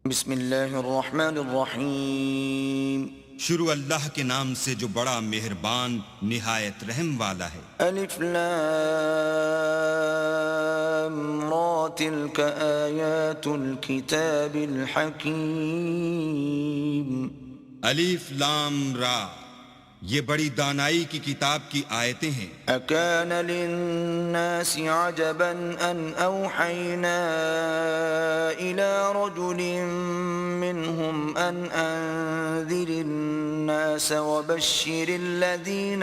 بسم اللہ الرحمن الرحیم شروع اللہ کے نام سے جو بڑا مہربان نہایت رحم والا ہے۔ الف لام را تلک آیات الكتاب الحکیم۔ الف لام را، یہ بڑی دانائی کی کتاب کی آیتیں ہیں۔ اکان للناس عجبا ان اوحینا الى رجل منهم ان انذر الناس وبشر الذين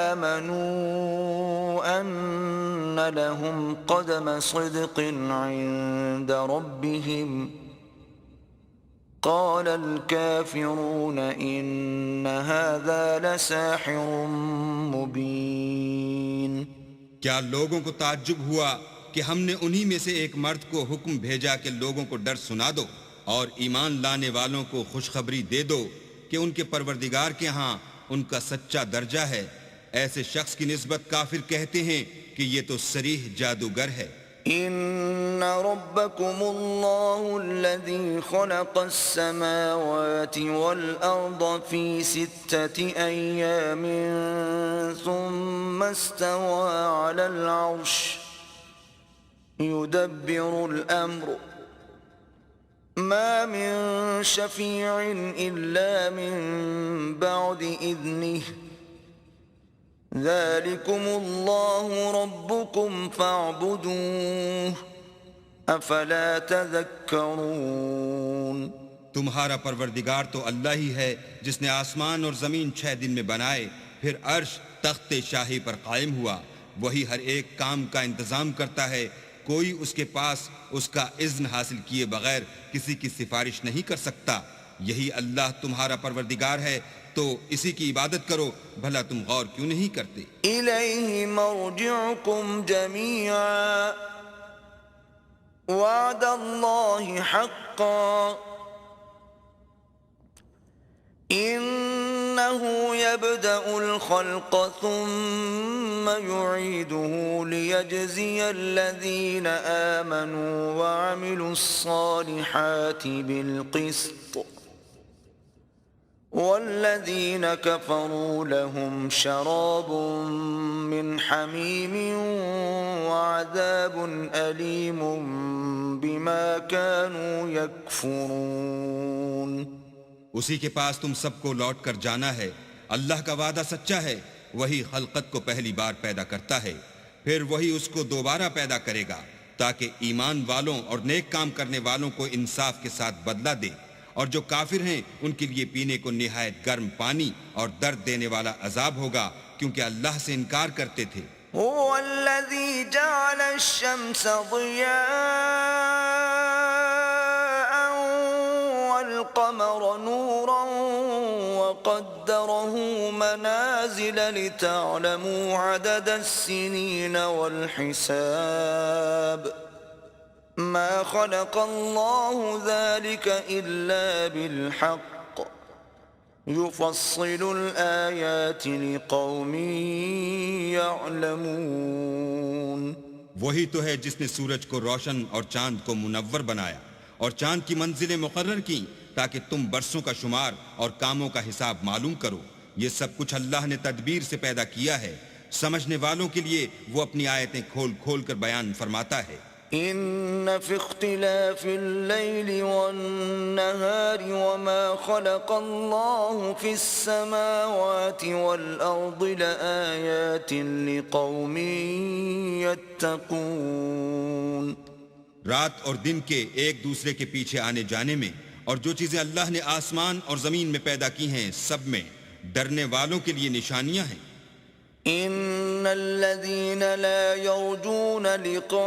آمنوا ان لهم قدم صدق عند ربهم قال الكافرون ان هذا لساحر مبين۔ کیا لوگوں کو تعجب ہوا کہ ہم نے انہی میں سے ایک مرد کو حکم بھیجا کہ لوگوں کو ڈر سنا دو اور ایمان لانے والوں کو خوشخبری دے دو کہ ان کے پروردگار کے ہاں ان کا سچا درجہ ہے۔ ایسے شخص کی نسبت کافر کہتے ہیں کہ یہ تو صریح جادوگر ہے۔ ان ربکم اللہ الذی خلق السماوات والارض فی 6 ایام ثم استوى على العرش يدبر الامر ما من شفیع الا من بعد اذنه ذلكم الله ربكم فاعبدوه افلا تذکرون۔ تمہارا پروردگار تو اللہ ہی ہے جس نے آسمان اور زمین 6 دن میں بنائے، پھر عرش تخت شاہی پر قائم ہوا۔ وہی ہر ایک کام کا انتظام کرتا ہے، کوئی اس کے پاس اس کا اذن حاصل کیے بغیر کسی کی سفارش نہیں کر سکتا۔ یہی اللہ تمہارا پروردگار ہے، تو اسی کی عبادت کرو، بھلا تم غور کیوں نہیں کرتے؟ الیہ مرجعکم جمیعا وعد اللہ حقا انه يبدأ الخلق ثم يعيده ليجزي الذين آمنوا وعملوا الصالحات بالقسط والذين كفروا لهم شراب من حميم وعذاب أليم بما كانوا يكفرون۔ اسی کے پاس تم سب کو لوٹ کر جانا ہے۔ اللہ کا وعدہ سچا ہے، وہی خلقت کو پہلی بار پیدا کرتا ہے، پھر وہی اس کو دوبارہ پیدا کرے گا تاکہ ایمان والوں اور نیک کام کرنے والوں کو انصاف کے ساتھ بدلہ دے، اور جو کافر ہیں ان کے لیے پینے کو نہایت گرم پانی اور درد دینے والا عذاب ہوگا، کیونکہ اللہ سے انکار کرتے تھے۔ هو الذي جعل الشمس ضياء والقمر نورا وقدره منازل لتعلموا عدد السنين والحساب ما خلق الله ذلك إلا بالحق يفصل الآيات لقوم يعلمون۔ وہی تو ہے جس نے سورج کو روشن اور چاند کو منور بنایا اور چاند کی منزلیں مقرر کی تاکہ تم برسوں کا شمار اور کاموں کا حساب معلوم کرو۔ یہ سب کچھ اللہ نے تدبیر سے پیدا کیا ہے، سمجھنے والوں کے لیے وہ اپنی آیتیں کھول کھول کر بیان فرماتا ہے۔ ان فی اختلاف اللیل والنہار وما خلق اللہ فی السماوات والارض لآیات لقوم یتقون۔ رات اور دن کے ایک دوسرے کے پیچھے آنے جانے میں اور جو چیزیں اللہ نے آسمان اور زمین میں پیدا کی ہیں سب میں ڈرنے والوں کے لیے نشانیاں ہیں۔ ان الذين لا يرجون لقاءنا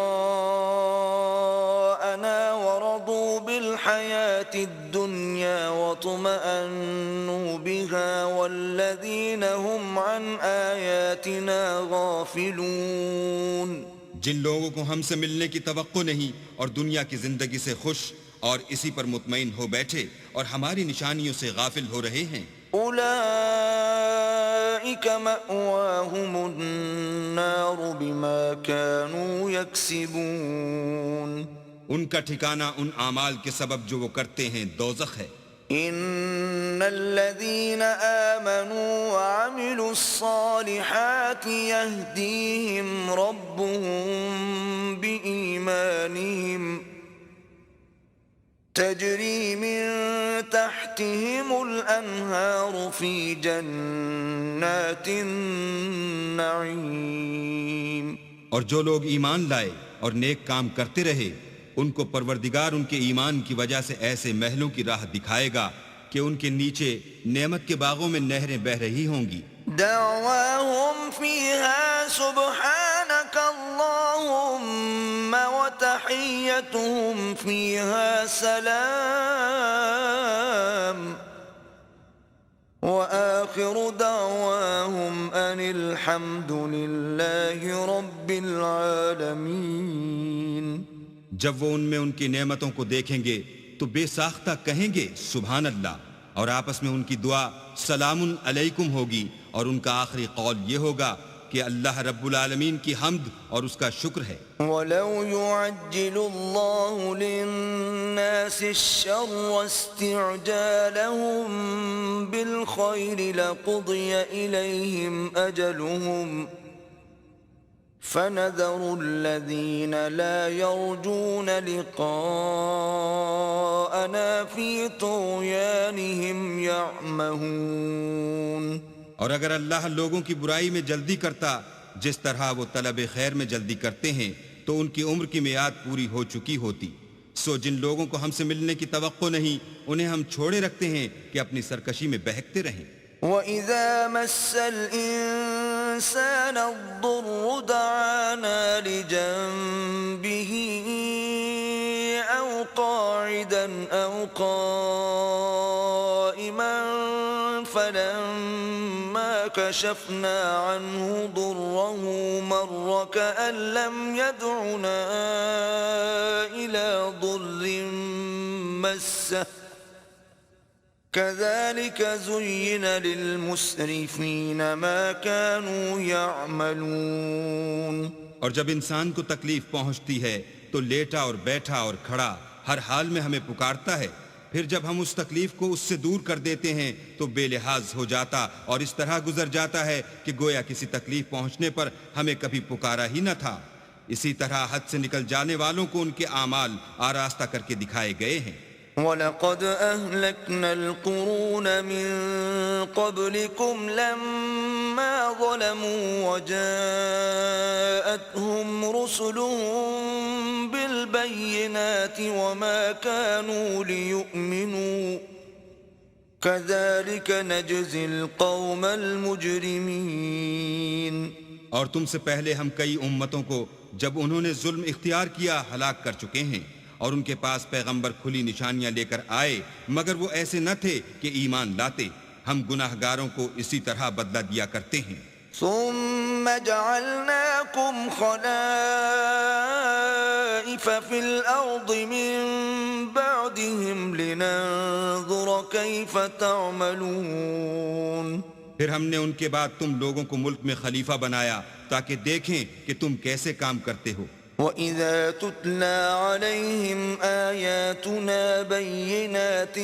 ورضوا بالحياة الدنيا واطمأنوا بها والذين هم عن آياتنا غافلون۔ جن لوگوں کو ہم سے ملنے کی توقع نہیں اور دنیا کی زندگی سے خوش اور اسی پر مطمئن ہو بیٹھے اور ہماری نشانیوں سے غافل ہو رہے ہیں، اولئک فأولئك مأواهم النار بما كانوا يكسبون ان کا ٹھکانہ ان اعمال کے سبب جو وہ کرتے ہیں دوزخ ہے۔ إن الذين آمنوا وعملوا الصالحات يهديهم ربهم بإيمانهم تجري من تحتهم الأنهار في جنات النعيم۔ اور جو لوگ ایمان لائے اور نیک کام کرتے رہے ان کو پروردگار ان کے ایمان کی وجہ سے ایسے محلوں کی راہ دکھائے گا کہ ان کے نیچے نعمت کے باغوں میں نہریں بہہ رہی ہوں گی۔ دعواهم فيها سبحانك اللهم وتحيتهم فيها سلام وآخر دعواهم أن الحمد لله رب العالمين۔ جب وہ ان میں ان کی نعمتوں کو دیکھیں گے تو بے ساختہ کہیں گے سبحان اللہ، اور آپس میں ان کی دعا سلام علیکم ہوگی، اور ان کا آخری قول یہ ہوگا کہ اللہ رب العالمین کی حمد اور اس کا شکر ہے۔ وَلَوْ يُعَجِّلُ اللَّهُ لِلنَّاسِ الشَّرَّ اسْتِعْجَالَهُم بِالْخَيْرِ لَقُضِيَ إِلَيْهِمْ أَجَلُهُمْ فَنَذَرُ الَّذِينَ لَا يَرْجُونَ لِقَاءَنَا فِي طُغْيَانِهِمْ يَعْمَهُونَ۔ اور اگر اللہ لوگوں کی برائی میں جلدی کرتا جس طرح وہ طلب خیر میں جلدی کرتے ہیں تو ان کی عمر کی میعاد پوری ہو چکی ہوتی۔ سو جن لوگوں کو ہم سے ملنے کی توقع نہیں انہیں ہم چھوڑے رکھتے ہیں کہ اپنی سرکشی میں بہکتے رہیں۔ وَإِذَا مَسَّ الْإِنسَانَ الضُّرُّ دَعَانَا لِجَنبِهِ أَوْ قَاعِدًا أَوْ قَائِمًا فَلَمَّا كَشَفْنَا عَنْهُ ضُرَّهُ مَرَّ كَأَن لَّمْ يَدْعُنَا إِلَى ضُرٍّ مَّسَّهُ كَذَلِكَ زُيِّنَ لِلْمُسْرِفِينَ مَا كَانُوا يَعْمَلُونَ۔ اور جب انسان کو تکلیف پہنچتی ہے تو لیٹا اور بیٹھا اور کھڑا ہر حال میں ہمیں پکارتا ہے، پھر جب ہم اس تکلیف کو اس سے دور کر دیتے ہیں تو بے لحاظ ہو جاتا اور اس طرح گزر جاتا ہے کہ گویا کسی تکلیف پہنچنے پر ہمیں کبھی پکارا ہی نہ تھا۔ اسی طرح حد سے نکل جانے والوں کو ان کے اعمال آراستہ کر کے دکھائے گئے ہیں۔ وَلَقَدْ أَهْلَكْنَا الْقُرُونَ مِنْ قَبْلِكُمْ لَمَّا ظَلَمُوا وَجَاءَتْهُمْ رُسُلُهُم بِالْبَيِّنَاتِ وَمَا كَانُوا لِيُؤْمِنُوا كَذَلِكَ نَجْزِي الْقَوْمَ الْمُجْرِمِينَ۔ اور تم سے پہلے ہم کئی امتوں کو جب انہوں نے ظلم اختیار کیا ہلاک کر چکے ہیں، اور ان کے پاس پیغمبر کھلی نشانیاں لے کر آئے مگر وہ ایسے نہ تھے کہ ایمان لاتے۔ ہم گناہ گاروں کو اسی طرح بدلہ دیا کرتے ہیں۔ ثم جعلناكم خلائف في الأرض من بعدهم لننظر كيف تعملون۔ پھر ہم نے ان کے بعد تم لوگوں کو ملک میں خلیفہ بنایا تاکہ دیکھیں کہ تم کیسے کام کرتے ہو۔ وَإِذَا تُتْلَى عَلَيْهِمْ آيَاتُنَا بَيِّنَاتٍ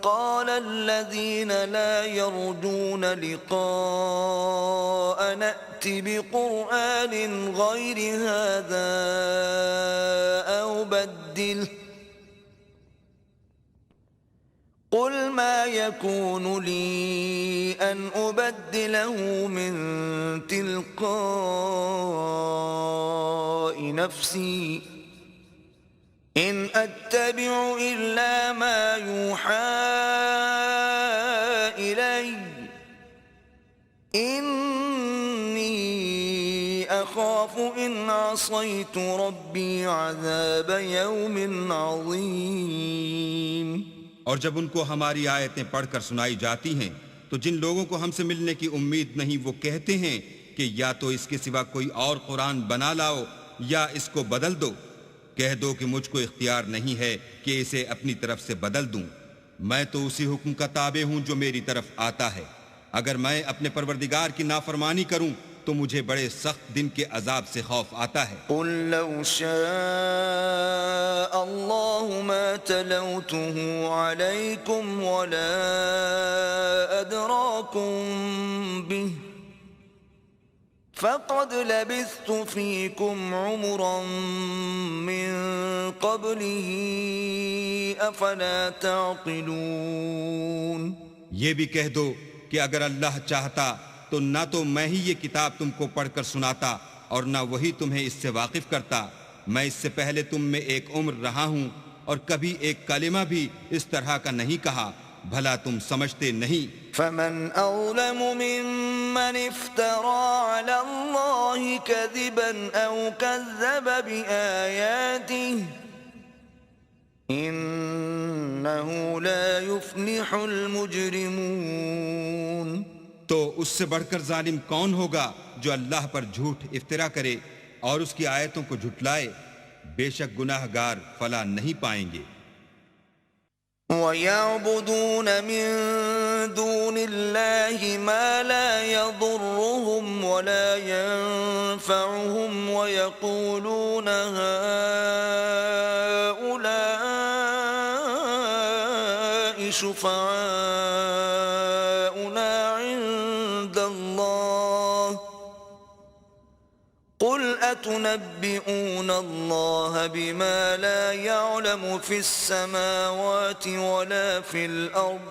قَالَ الَّذِينَ لَا يَرْجُونَ لِقَاءَنَا ائْتِ بِقُرْآنٍ غَيْرِ هَذَا أَوْ بَدِّلْهُ قُلْ مَا يَكُونُ لِي أَنْ أُبَدِّلَهُ مِنْ تِلْقَاءِ نَفْسِي إِنْ أَتَّبِعُ إِلَّا مَا يُوحَى إِلَيَّ إِنِّي أَخَافُ إِنْ عَصَيْتُ رَبِّي عَذَابَ يَوْمٍ عَظِيمٍ۔ اور جب ان کو ہماری آیتیں پڑھ کر سنائی جاتی ہیں تو جن لوگوں کو ہم سے ملنے کی امید نہیں وہ کہتے ہیں کہ یا تو اس کے سوا کوئی اور قرآن بنا لاؤ یا اس کو بدل دو۔ کہہ دو کہ مجھ کو اختیار نہیں ہے کہ اسے اپنی طرف سے بدل دوں، میں تو اسی حکم کا تابع ہوں جو میری طرف آتا ہے۔ اگر میں اپنے پروردگار کی نافرمانی کروں تو مجھے بڑے سخت دن کے عذاب سے خوف آتا ہے۔ قل لو شاء الله ما تلوته عليكم ولا أدراكم به فقد لبثت فيكم عمرا من قبله أفلا تعقلون۔ یہ بھی کہہ دو کہ اگر اللہ چاہتا تو نہ تو میں ہی یہ کتاب تم کو پڑھ کر سناتا اور نہ وہی تمہیں اس سے واقف کرتا۔ میں اس سے پہلے تم میں ایک عمر رہا ہوں اور کبھی ایک کلمہ بھی اس طرح کا نہیں کہا، بھلا تم سمجھتے نہیں؟ فمن أظلم ممن افترى على الله كذبا أو كذب بآياته إنه لا يفلح المجرمون۔ تو اس سے بڑھ کر ظالم کون ہوگا جو اللہ پر جھوٹ افترا کرے اور اس کی آیتوں کو جھٹلائے؟ بے شک گناہ گار فلاح نہیں پائیں گے۔ وَيَعْبُدُونَ مِن دُونِ اللَّهِ مَا لَا يَضُرُّهُمْ وَلَا يَنفَعُهُمْ وَيَقُولُونَ هَؤُلَاءِ شُفَعَاؤُنَا عِندَ اللَّهِ قُلْ أَتُنَبِّئُونَ اللَّهَ بِمَا لَا يَعْلَمُ فِي السَّمَاوَاتِ وَلَا فِي الْأَرْضِ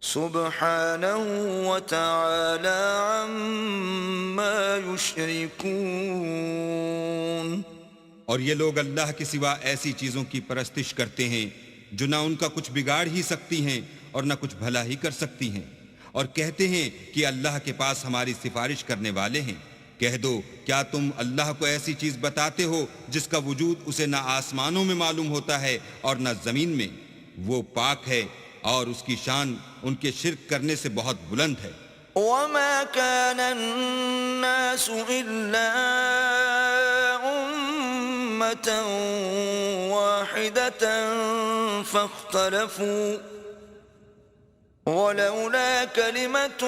سُبْحَانَهُ وَتَعَالَى عَمَّا يُشْرِكُونَ۔ اور یہ لوگ اللہ کے سوا ایسی چیزوں کی پرستش کرتے ہیں جو نہ ان کا کچھ بگاڑ ہی سکتی ہیں اور نہ کچھ بھلا ہی کر سکتی ہیں، اور کہتے ہیں کہ اللہ کے پاس ہماری سفارش کرنے والے ہیں۔ کہہ دو کیا تم اللہ کو ایسی چیز بتاتے ہو جس کا وجود اسے نہ آسمانوں میں معلوم ہوتا ہے اور نہ زمین میں؟ وہ پاک ہے اور اس کی شان ان کے شرک کرنے سے بہت بلند ہے۔ وَمَا كَانَ النَّاسُ إِلَّا أُمَّةً وَاحِدَةً فَاخْتَلَفُوا وَلَوْلَا كَلِمَةٌ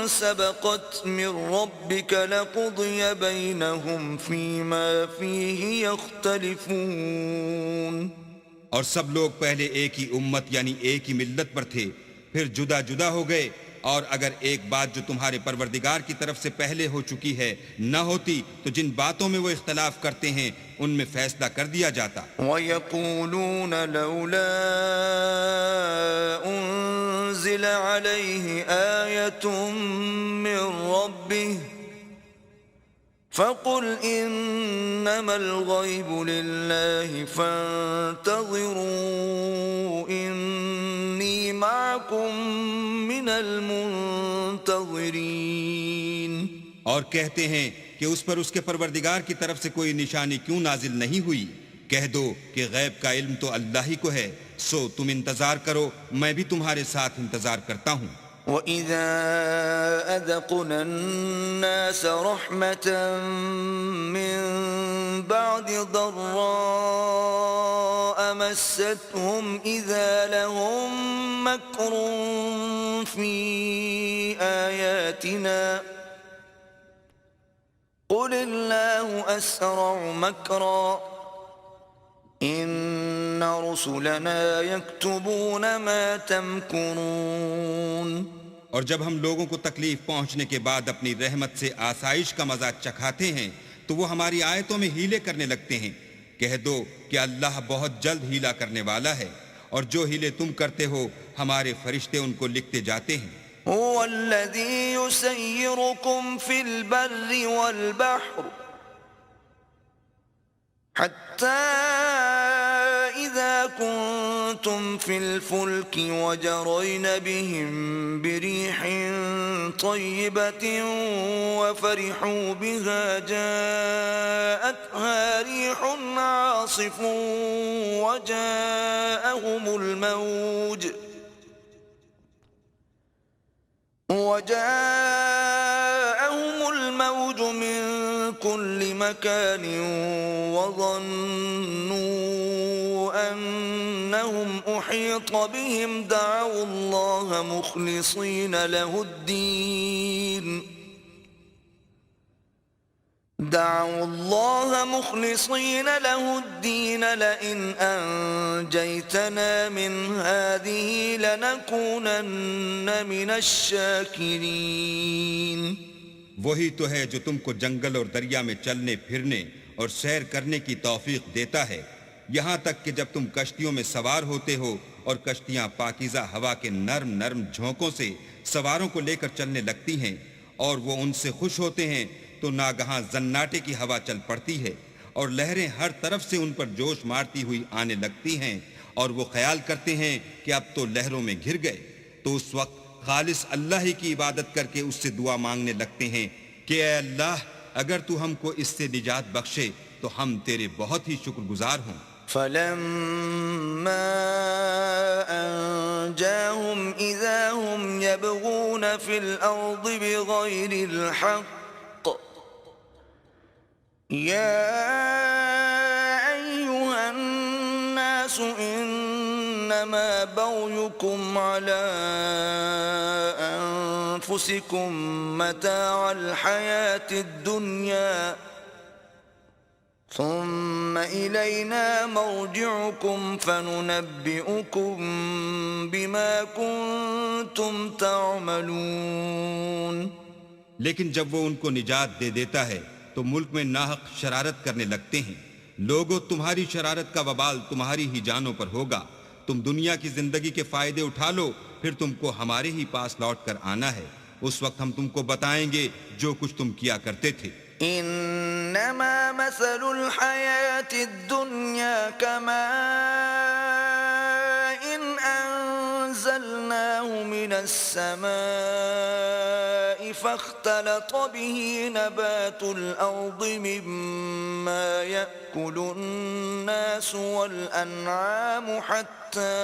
سَبَقَتْ مِنْ رَبِّكَ لَقُضِيَ بَيْنَهُمْ فِيمَا فِيهِ يَخْتَلِفُونَ۔ اور سب لوگ پہلے ایک ہی امت یعنی ایک ہی ملت پر تھے، پھر جدا جدا ہو گئے، اور اگر ایک بات جو تمہارے پروردگار کی طرف سے پہلے ہو چکی ہے نہ ہوتی تو جن باتوں میں وہ اختلاف کرتے ہیں ان میں فیصلہ کر دیا جاتا۔ وَيَقُولُونَ لَوْلَا أُنزِلَ عَلَيْهِ آيَةٌ مِّن رَّبِّهِ فَقُلْ إِنَّمَا الْغَيْبُ لِلَّهِ فَانتَظِرُوا إِنِّي مَعَكُمْ مِنَ الْمُنتَظِرِينَ۔ اور کہتے ہیں کہ اس پر اس کے پروردگار کی طرف سے کوئی نشانی کیوں نازل نہیں ہوئی؟ کہہ دو کہ غیب کا علم تو اللہ ہی کو ہے، سو تم انتظار کرو، میں بھی تمہارے ساتھ انتظار کرتا ہوں۔ وَإِذَا أَذَقْنَا النَّاسَ رَحْمَةً مِّن بَعْدِ ضَرَّاءَ مَسَّتْهُمْ إِذَا لَهُم مَّكْرٌ فِي آيَاتِنَا قُلِ اللَّهُ أَسْرَعُ مَكْرًا إِنَّ رُسُلَنَا يَكْتُبُونَ مَا تَمْكُرُونَ۔ اور جب ہم لوگوں کو تکلیف پہنچنے کے بعد اپنی رحمت سے آسائش کا مزہ چکھاتے ہیں تو وہ ہماری آیتوں میں ہیلے کرنے لگتے ہیں۔ کہہ دو کہ اللہ بہت جلد ہیلا کرنے والا ہے، اور جو ہیلے تم کرتے ہو ہمارے فرشتے ان کو لکھتے جاتے ہیں۔ هو الذي يسيركم في البر والبحر حتى إذا كنتم في الفلك وجرين بهم بريح طيبة وفرحوا بها جاءتها ريح عاصف وجاءهم الموج من كل مكان وظنوا أنهم أنهم أحيط بهم دعوا الله مخلصين له الدين لئن أنجيتنا من هذه لنكونن من الشاكرين. وہی تو ہے جو تم کو جنگل اور دریا میں چلنے پھرنے اور سیر کرنے کی توفیق دیتا ہے، یہاں تک کہ جب تم کشتیوں میں سوار ہوتے ہو اور کشتیاں پاکیزہ ہوا کے نرم نرم جھونکوں سے سواروں کو لے کر چلنے لگتی ہیں اور وہ ان سے خوش ہوتے ہیں تو ناگہاں زناٹے کی ہوا چل پڑتی ہے اور لہریں ہر طرف سے ان پر جوش مارتی ہوئی آنے لگتی ہیں اور وہ خیال کرتے ہیں کہ اب تو لہروں میں گھر گئے، تو اس وقت خالص اللہ ہی کی عبادت کر کے اس سے دعا مانگنے لگتے ہیں کہ اے اللہ اگر تو ہم کو اس سے نجات بخشے تو ہم تیرے بہت ہی شکر گزار ہوں. فلما أنجاهم إذا هم يبغون في الأرض بغير الحق يا أيها الناس إنما بغيكم على أنفسكم متاع الحياة الدنيا ثم إلينا مرجعكم فننبئكم بما كنتم تعملون. لیکن جب وہ ان کو نجات دے دیتا ہے تو ملک میں ناحق شرارت کرنے لگتے ہیں. لوگوں تمہاری شرارت کا وبال تمہاری ہی جانوں پر ہوگا. تم دنیا کی زندگی کے فائدے اٹھا لو، پھر تم کو ہمارے ہی پاس لوٹ کر آنا ہے. اس وقت ہم تم کو بتائیں گے جو کچھ تم کیا کرتے تھے. إنما مثل الحياة الدنيا كماء إن أنزلناه من السماء فاختلط به نبات الأرض مما يأكل الناس والأنعام حتى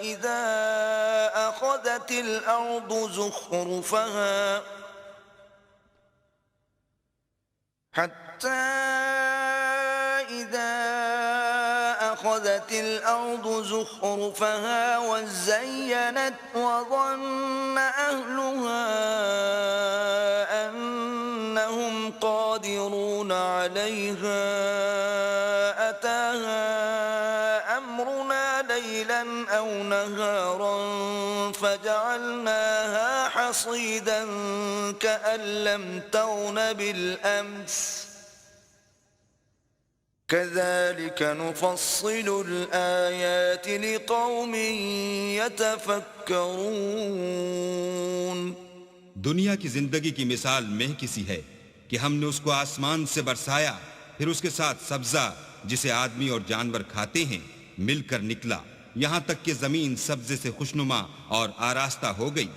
إذا أخذت الأرض زخرفها وزينت وظن أهلها أنهم قادرون عليها أتاها أمرنا ليلا أو نهارا فجعلناها حصيدا كأن لم تغن بالأمس كذلك نفصل الآيات لقوم يتفكرون. دنیا کی زندگی کی مثال میں کسی ہے کہ ہم نے اس کو آسمان سے برسایا، پھر اس کے ساتھ سبزہ جسے آدمی اور جانور کھاتے ہیں مل کر نکلا، یہاں تک کہ زمین سبزے سے خوشنما اور آراستہ ہو گئی،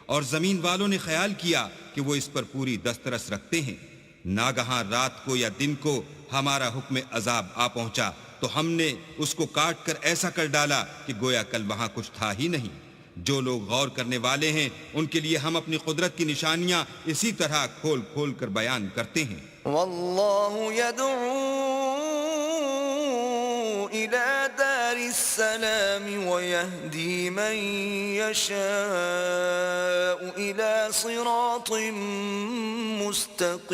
اور زمین والوں نے خیال کیا کہ وہ اس پر پوری دسترس رکھتے ہیں. ناگہاں رات کو یا دن کو ہمارا حکم عذاب آ پہنچا تو ہم نے اس کو کاٹ کر ایسا کر ڈالا کہ گویا کل وہاں کچھ تھا ہی نہیں. جو لوگ غور کرنے والے ہیں ان کے لیے ہم اپنی قدرت کی نشانیاں اسی طرح کھول کھول کر بیان کرتے ہیں. واللہ يدعو إلى دار السلام ويهدي من يشاء إلى صراط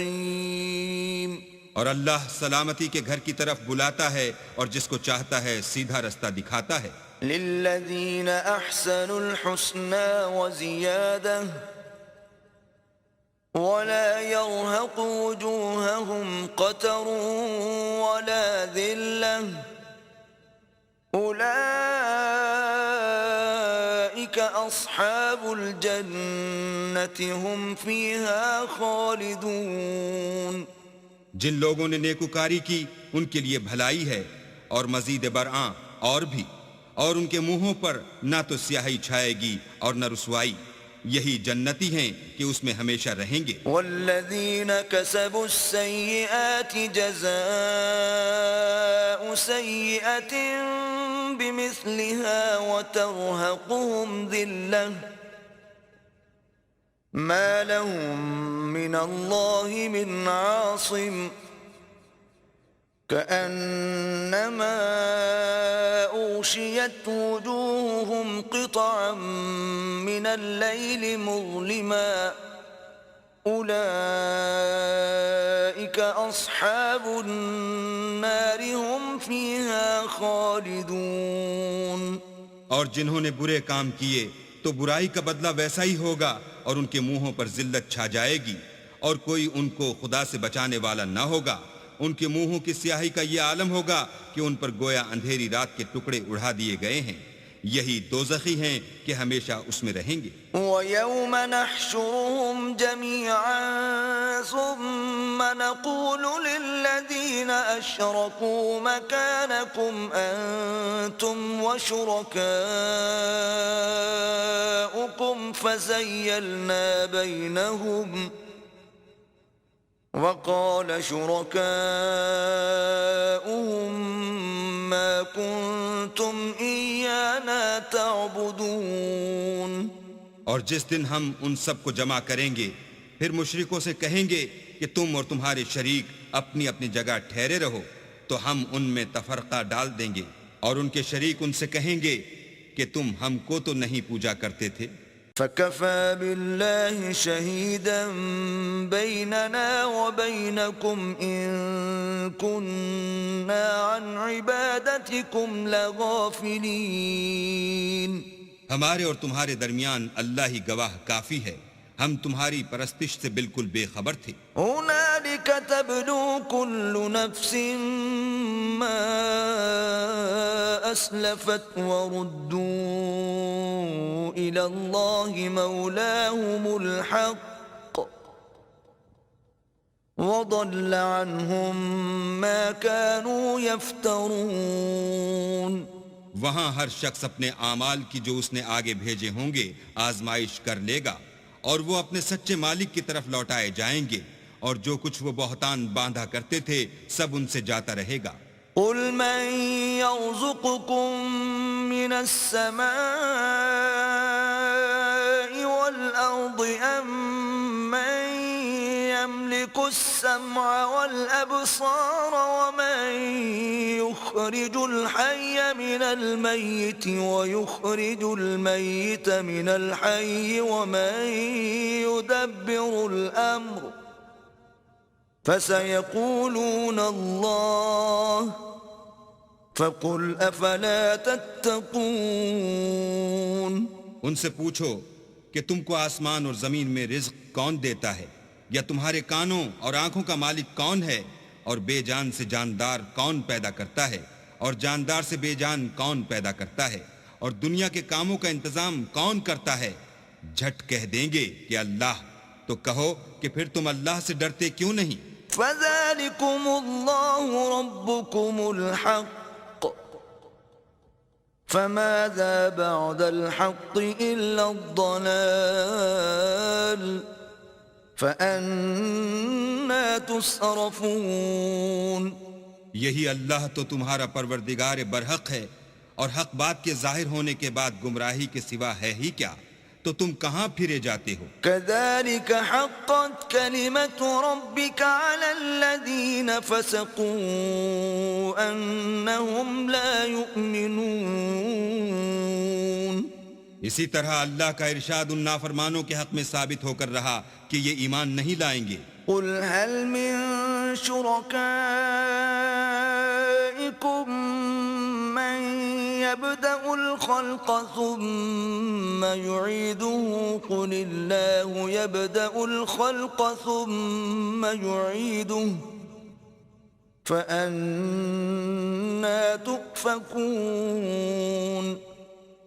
مستقيم. اور اللہ سلامتی کے گھر کی طرف بلاتا ہے اور جس کو چاہتا ہے سیدھا رستہ دکھاتا ہے. للذین احسنوا الحسنى وزیادہ ولا يرهق وجوههم قتر ولا ذلة أولئك أصحاب الجنة هم فيها خالدون. جن لوگوں نے نیکوکاری کی ان کے لیے بھلائی ہے اور مزید برآں اور بھی، اور ان کے منہوں پر نہ تو سیاہی چھائے گی اور نہ رسوائی. یہی جنتی ہیں کہ اس میں ہمیشہ رہیں گے. والذین کسبوا السیئات جزاء سیئة بمثلها وترهقهم ذلة ما لهم من الله من عاصم كأنما فأغشيت وجوههم قطعا من الليل مظلما أولئك أصحاب النار هم فيها خالدون. اور جنہوں نے برے کام کیے تو برائی کا بدلہ ویسا ہی ہوگا اور ان کے منہوں پر ذلت چھا جائے گی اور کوئی ان کو خدا سے بچانے والا نہ ہوگا. ان کے منہوں کی سیاہی کا یہ عالم ہوگا کہ ان پر گویا اندھیری رات کے ٹکڑے اڑا دیے گئے ہیں. یہی دوزخی ہیں کہ ہمیشہ اس میں رہیں گے. وَيَوْمَ نَحْشُرُهُمْ جَمِيعًا ثُمَّ نَقُولُ لِلَّذِينَ أَشْرَكُوا مَكَانَكُمْ أَنْتُمْ وَشُرَكَاؤُكُمْ فَزَيَّلْنَا بَيْنَهُمْ وَقَالَ شُرَكَاؤُهُمْ مَا كُنْتُمْ إِيَّانَا تَعْبُدُونَ. اور جس دن ہم ان سب کو جمع کریں گے پھر مشرکوں سے کہیں گے کہ تم اور تمہارے شریک اپنی اپنی جگہ ٹھہرے رہو تو ہم ان میں تفرقہ ڈال دیں گے اور ان کے شریک ان سے کہیں گے کہ تم ہم کو تو نہیں پوجا کرتے تھے. فَكَفَى بِاللَّهِ شَهِيدًا بَيْنَنَا وَبَيْنَكُمْ إِن كُنَّا عَنْ عِبَادَتِكُمْ لَغَافِلِينَ. ہمارے اور تمہارے درمیان اللہ ہی گواہ کافی ہے، ہم تمہاری پرستش سے بالکل بے خبر تھے. هُنَالِكَ تَبْلُو كُلُّ نَفْسٍ مَا أَسْلَفَتْ وَرُدُّوا إِلَى اللَّهِ مَوْلَاهُمُ الْحَقِّ وَضَلَّ عَنْهُمْ مَا كَانُوا يَفْتَرُونَ. وہاں ہر شخص اپنے اعمال کی جو اس نے آگے بھیجے ہوں گے آزمائش کر لے گا اور وہ اپنے سچے مالک کی طرف لوٹائے جائیں گے اور جو کچھ وہ بہتان باندھا کرتے تھے سب ان سے جاتا رہے گا. قُلْ مَنْ يَرْزُقُكُم مِّنَ السَّمَاءِ وَالْأَرْضِ أَمَّن يَمْلِكُ السَّمْعَ وَالْأَبْصَارَ وَمَن يُخْرِجُ الْحَيَّ مِنَ الْمَيِّتِ وَيُخْرِجُ الْمَيِّتَ مِنَ الْحَيِّ وَمَن يُدَبِّرُ الْأَمْرَ فَسَيَقُولُونَ اللَّهُ فَقُلْ أَفَلَا تَتَّقُونَ. ان سے پوچھو کہ تم کو آسمان اور زمین میں رزق کون دیتا ہے، یا تمہارے کانوں اور آنکھوں کا مالک کون ہے، اور بے جان سے جاندار کون پیدا کرتا ہے اور جاندار سے بے جان کون پیدا کرتا ہے، اور دنیا کے کاموں کا انتظام کون کرتا ہے. جھٹ کہہ دیں گے کہ اللہ. تو کہو کہ پھر تم اللہ سے ڈرتے کیوں نہیں؟ فَذَلِكُمُ اللَّهُ رَبُّكُمُ الْحَقُّ فَمَاذَا بَعْدَ الْحَقِّ إِلَّا الضَّلَالُ فَأَنَّى تُصْرَفُونَ. یہی اللہ تو تمہارا پروردگار برحق ہے اور حق بات کے ظاہر ہونے کے بعد گمراہی کے سوا ہے ہی کیا، تو تم کہاں پھرے جاتے ہو؟ كَذَلِكَ حَقَّتْ كَلِمَةُ رَبِّكَ عَلَى الَّذِينَ فَسَقُوا أَنَّهُمْ لَا يُؤْمِنُونَ. اسی طرح اللہ کا ارشاد ان نافرمانوں کے حق میں ثابت ہو کر رہا کہ یہ ایمان نہیں لائیں گے. قُلْ هَلْ مِن شُرَكَائِكُم مَّن يَبْدَأُ الْخَلْقَ ثُمَّ يُعِيدُهُ قُلِ اللَّهُ يَبْدَأُ الْخَلْقَ ثُمَّ يُعِيدُهُ فَأَنَّى تُؤْفَكُونَ.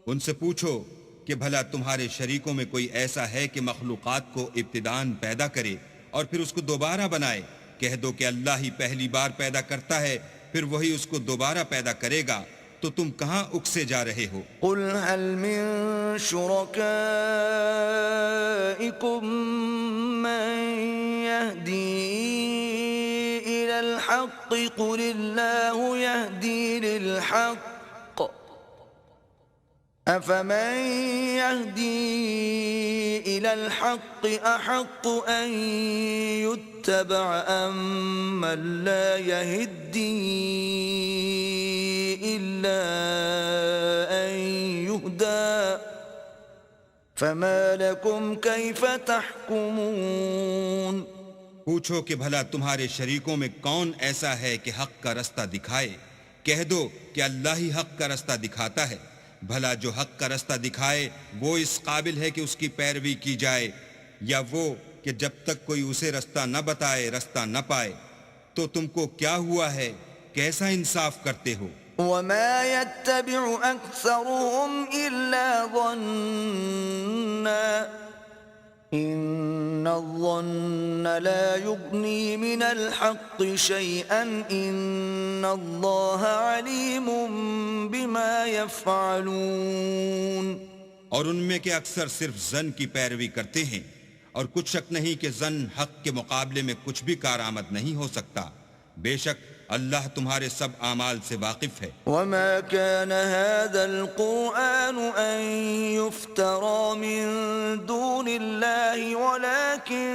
ان سے پوچھو کہ بھلا تمہارے شریکوں میں کوئی ایسا ہے کہ مخلوقات کو ابتداءً پیدا کرے اور پھر اس کو دوبارہ بنائے؟ کہہ دو کہ اللہ ہی پہلی بار پیدا کرتا ہے پھر وہی اس کو دوبارہ پیدا کرے گا، تو تم کہاں اکسے جا رہے ہو؟ قُلْ هَلْ مِن شُرَكَائِكُم مَّن يَهْدِي إِلَى الْحَقِّ قُلِ اللَّهُ يَهْدِي لِلْحَقِّ أفمن يهدي إلى الحق أحق أن يتبع أم من لا يهدي إلا أن يهدى فما لكم كيف تحكمون پوچھو کہ بھلا تمہارے شریکوں میں کون ایسا ہے کہ حق کا رستہ دکھائے؟ کہہ دو کہ اللہ ہی حق کا رستہ دکھاتا ہے۔ بھلا جو حق کا رستہ دکھائے وہ اس قابل ہے کہ اس کی پیروی کی جائے، یا وہ کہ جب تک کوئی اسے رستہ نہ بتائے رستہ نہ پائے؟ تو تم کو کیا ہوا ہے؟ کیسا انصاف کرتے ہو؟ وما يتبع أكثرهم إلا ظنا إن الظن لا يغني من الحق شيئا إن الله عليم بما يفعلون اور ان میں کے اکثر صرف ظن کی پیروی کرتے ہیں، اور کچھ شک نہیں کہ ظن حق کے مقابلے میں کچھ بھی کارآمد نہیں ہو سکتا۔ بے شک اللہ تمہارے سب اعمال سے واقف ہے۔ وما كان هذا القرآن أن يفترى من دون الله ولكن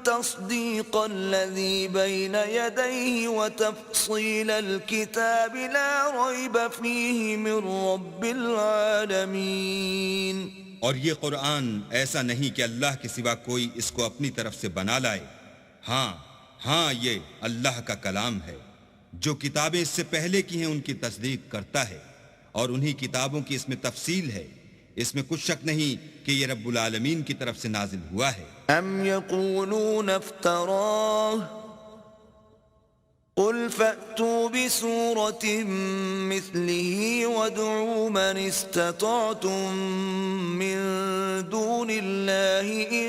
تصديق الذي بين يديه وتفصيل الكتاب لا ريب فيه من رب العالمين۔ اور یہ قرآن ایسا نہیں کہ اللہ کے سوا کوئی اس کو اپنی طرف سے بنا لائے۔ ہاں یہ اللہ کا کلام ہے۔ جو کتابیں اس سے پہلے کی ہیں ان کی تصدیق کرتا ہے، اور انہی کتابوں کی اس میں تفصیل ہے۔ اس میں کچھ شک نہیں کہ یہ رب العالمین کی طرف سے نازل ہوا ہے۔ ام یقولون افتراه قل فأتوا بسورة مثله وادعوا من استطعتم من دون الله إن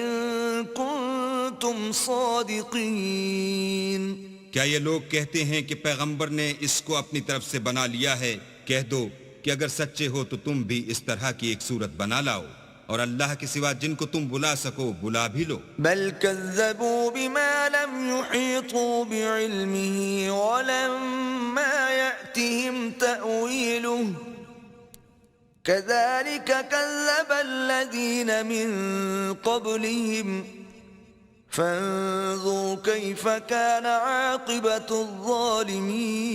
كنتم صادقين۔ کیا یہ لوگ کہتے ہیں کہ پیغمبر نے اس کو اپنی طرف سے بنا لیا ہے؟ کہہ دو کہ اگر سچے ہو تو تم بھی اس طرح کی ایک صورت بنا لاؤ، اور اللہ کے سوا جن کو تم بلا سکو بلا بھی لو۔ بل كذبوا بما لم يحيطوا بعلمه ولما يأتهم تأويله كذلك كذب الذين من قبلهم فانظر كيف كان عاقبة الظالمين۔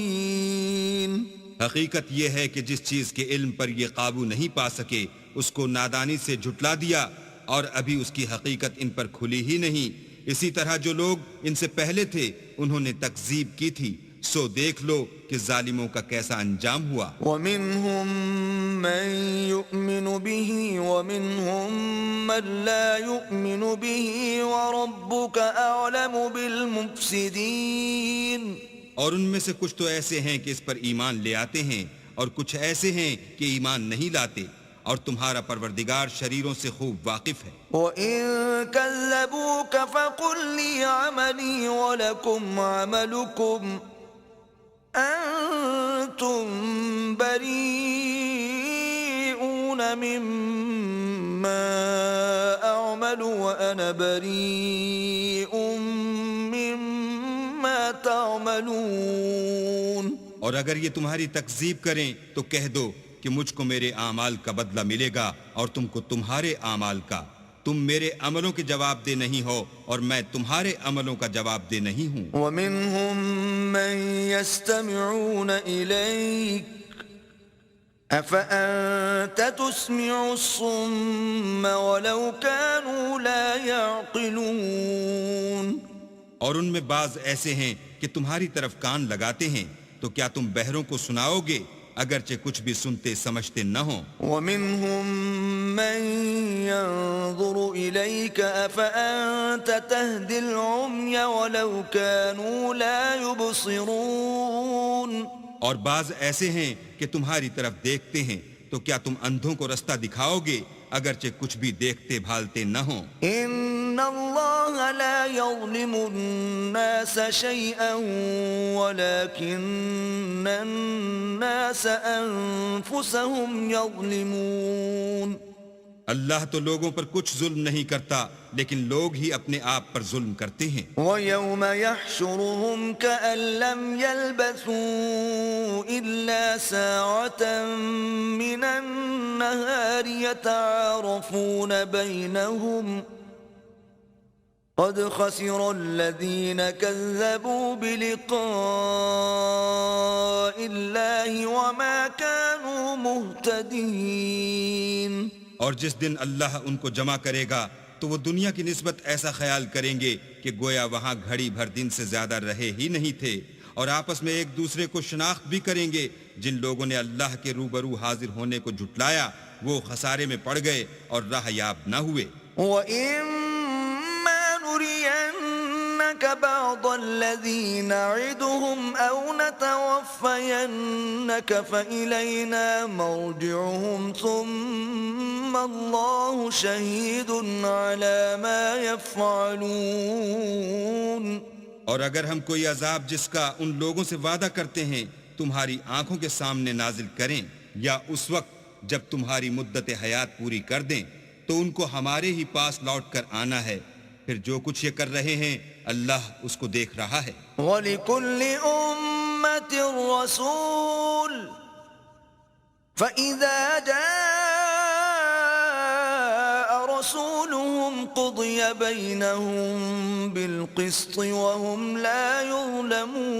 حقیقت یہ ہے کہ جس چیز کے علم پر یہ قابو نہیں پا سکے اس کو نادانی سے جھٹلا دیا، اور ابھی اس کی حقیقت ان پر کھلی ہی نہیں۔ اسی طرح جو لوگ ان سے پہلے تھے انہوں نے تکذیب کی تھی، سو دیکھ لو کہ ظالموں کا کیسا انجام ہوا۔ وَمِنْهُمْ مَنْ يُؤْمِنُ بِهِ وَمِنْهُمْ مَنْ لَا يُؤْمِنُ بِهِ وَرَبُّكَ أَعْلَمُ بِالْمُفْسِدِينَ۔ اور ان میں سے کچھ تو ایسے ہیں کہ اس پر ایمان لے آتے ہیں، اور کچھ ایسے ہیں کہ ایمان نہیں لاتے، اور تمہارا پروردگار شریروں سے خوب واقف ہے۔ وَإِن كَذَّبُوكَ فَقُلْ لِي عَمَلِي وَلَكُمْ عَمَلُكُمْ أَنْتُمْ بَرِيئُونَ مِمَّا أَعْمَلُ وَأَنَا بَرِيءٌ مِّمَّا تَعْمَلُونَ۔ اور اگر یہ تمہاری تکذیب کریں تو کہہ دو کہ مجھ کو میرے اعمال کا بدلہ ملے گا اور تم کو تمہارے اعمال کا۔ تم میرے عملوں کے جواب دہ نہیں ہو اور میں تمہارے عملوں کا جواب دہ نہیں ہوں۔ وَمِنْهُمْ مَنْ يَسْتَمِعُونَ إِلَيْكَ أَفَأَنْتَ تُسْمِعُ الصُّمَّ وَلَوْ كَانُوا لَا يَعْقِلُونَ۔ اور ان میں بعض ایسے ہیں کہ تمہاری طرف کان لگاتے ہیں، تو کیا تم بہروں کو سناؤ گے اگرچہ کچھ بھی سنتے سمجھتے نہ ہوں؟ وَمِنْهُمْ مَنْ يَنْظُرُ إِلَيْكَ أَفَأَنْتَ تَهْدِي الْعُمْيَ وَلَوْ كَانُوا لَا يُبْصِرُونَ۔ اور بعض ایسے ہیں کہ تمہاری طرف دیکھتے ہیں، تو کیا تم اندھوں کو رستہ دکھاؤ گے اگرچہ کچھ بھی دیکھتے بھالتے نہ ہوں؟ إِنَّ اللَّهَ لَا يَظْلِمُ النَّاسَ شَيْئًا وَلَكِنَّ النَّاسَ أَنفُسَهُمْ يَظْلِمُونَ۔ اللہ تو لوگوں پر کچھ ظلم نہیں کرتا، لیکن لوگ ہی اپنے آپ پر ظلم کرتے ہیں۔ وَيَوْمَ يَحْشُرُهُمْ كَأَن لَّمْ يَلْبَثُوا إِلَّا سَاعَةً مِّنَ النَّهَارِ والنهار يتعارفون بينهم قد خسر الذين كذبوا بلقاء الله وما كانوا مهتدين. اور جس دن اللہ ان کو جمع کرے گا تو وہ دنیا کی نسبت ایسا خیال کریں گے کہ گویا وہاں گھڑی بھر دن سے زیادہ رہے ہی نہیں تھے، اور آپس میں ایک دوسرے کو شناخت بھی کریں گے. جن لوگوں نے اللہ کے روبرو حاضر ہونے کو جھٹلایا وہ خسارے میں پڑ گئے اور راہ یاب نہ ہوئے. وَإِمَّا نُرِيَنَّكَ بَعْضَ الَّذِي نَعِدُهُمْ أَوْ نَتَوَفَّيَنَّكَ فَإِلَيْنَا مَرْجِعُهُمْ ثُمَّ اللَّهُ شَهِيدٌ عَلَى مَا يَفْعَلُونَ. اور اگر ہم کوئی عذاب جس کا ان لوگوں سے وعدہ کرتے ہیں تمہاری آنکھوں کے سامنے نازل کریں یا اس وقت جب تمہاری مدت حیات پوری کر دیں تو ان کو ہمارے ہی پاس لوٹ کر آنا ہے، پھر جو کچھ یہ کر رہے ہیں اللہ اس کو دیکھ رہا ہے. وَلِكُلِّ أُمَّةٍ رَسُولٌ فَإِذَا جَاءَ رَسُولُهُمْ قُضِيَ بَيْنَهُم بِالْقِسْطِ وَهُمْ لَا يُظْلَمُونَ.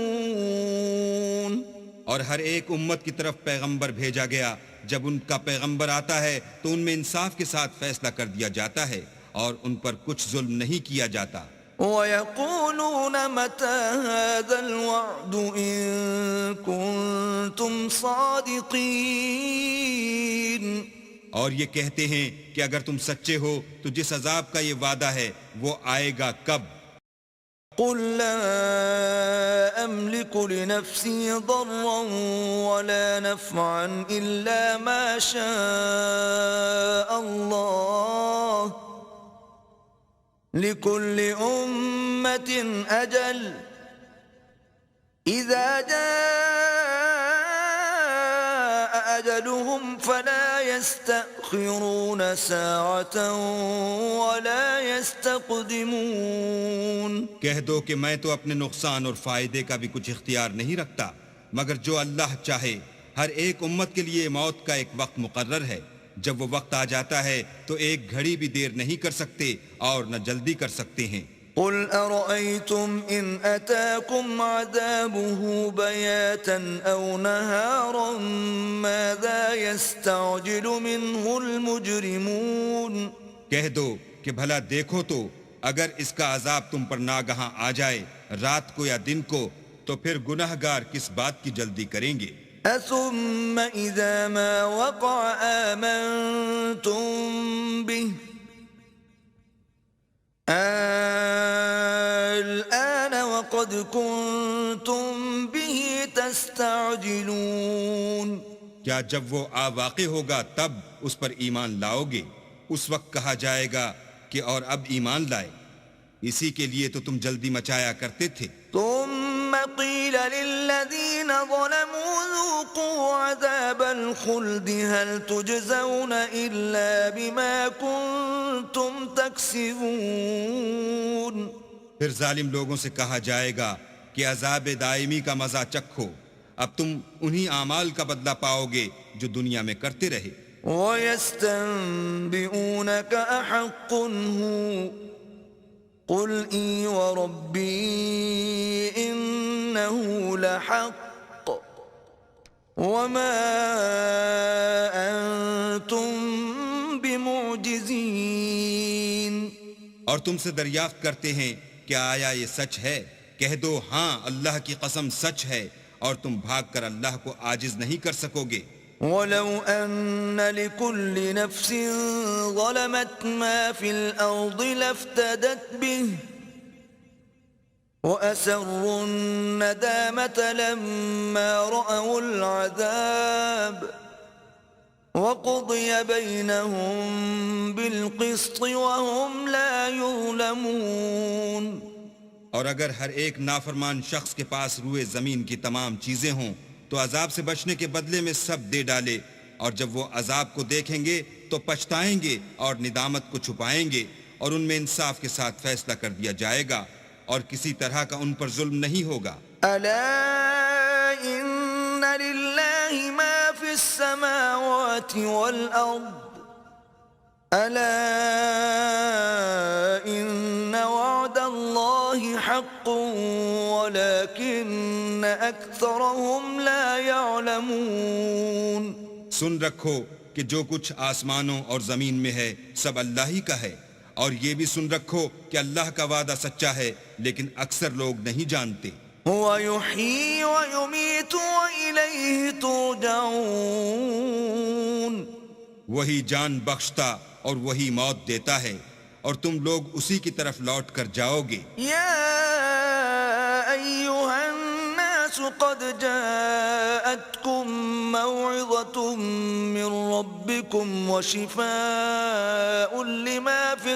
اور ہر ایک امت کی طرف پیغمبر بھیجا گیا، جب ان کا پیغمبر آتا ہے تو ان میں انصاف کے ساتھ فیصلہ کر دیا جاتا ہے اور ان پر کچھ ظلم نہیں کیا جاتا. وَيَقُولُونَ مَتَى هَذَا الْوَعْدُ إِن كُنتُمْ صَادِقِينَ. اور یہ کہتے ہیں کہ اگر تم سچے ہو تو جس عذاب کا یہ وعدہ ہے وہ آئے گا کب؟ قُل لَّا أَمْلِكُ لِنَفْسِي ضَرًّا وَلَا نَفْعًا إِلَّا مَا شَاءَ اللَّهُ لِكُلِّ أُمَّةٍ أَجَلٌ إِذَا جَاءَ أَجَلُهُمْ فَلَا يَسْتَأْخِرُونَ سَاعَةً وَلَا يَسْتَقْدِمُونَ. کہہ دو کہ میں تو اپنے نقصان اور فائدے کا بھی کچھ اختیار نہیں رکھتا، مگر جو اللہ چاہے. ہر ایک امت کے لیے موت کا ایک وقت مقرر ہے، جب وہ وقت آ جاتا ہے تو ایک گھڑی بھی دیر نہیں کر سکتے اور نہ جلدی کر سکتے ہیں. قُلْ أَرَأَيْتُمْ إِنْ أَتَاكُمْ عَذَابُهُ بَيَاتًا أَوْ نَهَارًا مَاذَا يَسْتَعْجِلُ مِنْهُ الْمُجْرِمُونَ. کہہ دو کہ بھلا دیکھو تو اگر اس کا عذاب تم پر ناگہاں آ جائے رات کو یا دن کو تو پھر گناہگار کس بات کی جلدی کریں گے. أَثُمَّ إِذَا مَا وَقَعَ آمَنْتُمْ بِهِ الآن وقد كنتم به تستعجلون. کیا جب وہ آ واقع ہوگا تب اس پر ایمان لاؤ گے؟ اس وقت کہا جائے گا کہ اور اب ایمان لائے، اسی کے لیے تو تم جلدی مچایا کرتے تھے. ثم قيل للذين ظلموا ذوقوا عذاب الخلد هل تجزون إلا بما كنتم تكسبون. پھر ظالم لوگوں سے کہا جائے گا کہ عذاب دائمی کا مزہ چکھو، اب تم انہی اعمال کا بدلہ پاؤ گے جو دنیا میں کرتے رہے. وَيَسْتَنبِئُونَكَ أَحَقٌّ هُوَ قُلْ إِي وَرَبِّي إِنَّهُ لَحَقٌّ وَمَا أَنْتُمْ بِمُعْجِزِينَ. اور تم سے دریافت کرتے ہیں کہ آیا یہ سچ ہے؟ کہہ دو ہاں اللہ کی قسم سچ ہے، اور تم بھاگ کر اللہ کو عاجز نہیں کر سکو گے. وَلَوْ أَنَّ لِكُلِّ نَفْسٍ ظَلَمَتْ مَا فِي الْأَرْضِ لَافْتَدَتْ بِهِ وَأَسَرُّوا النَّدَامَةَ لَمَّا رَأَوُا الْعَذَابَ وَقُضِيَ بَيْنَهُم بِالْقِسْطِ وَهُمْ لَا يُظْلَمُونَ. اور اگر ہر ایک نافرمان شخص کے پاس روئے زمین کی تمام چیزیں ہوں تو عذاب سے بچنے کے بدلے میں سب دے ڈالے، اور جب وہ عذاب کو دیکھیں گے تو پچھتائیں گے اور ندامت کو چھپائیں گے، اور ان میں انصاف کے ساتھ فیصلہ کر دیا جائے گا اور کسی طرح کا ان پر ظلم نہیں ہوگا. أَلَا إِنَّ لِلَّهِ مَا فِي السَّمَاوَاتِ السماوات والأرض ألا إن وعد الله حق ولكن أكثرهم لا يعلمون. سن رکھو کہ جو کچھ آسمانوں اور زمین میں ہے سب اللہ ہی کا ہے، اور یہ بھی سن رکھو کہ اللہ کا وعدہ سچا ہے لیکن اکثر لوگ نہیں جانتے. هو يحيي ويميت وإليه ترجعون. وہی جان بخشتا اور وہی موت دیتا ہے اور تم لوگ اسی کی طرف لوٹ کر جاؤ گے. يا أيها الناس قد جاءتكم موعظة من ربكم وشفاء لما في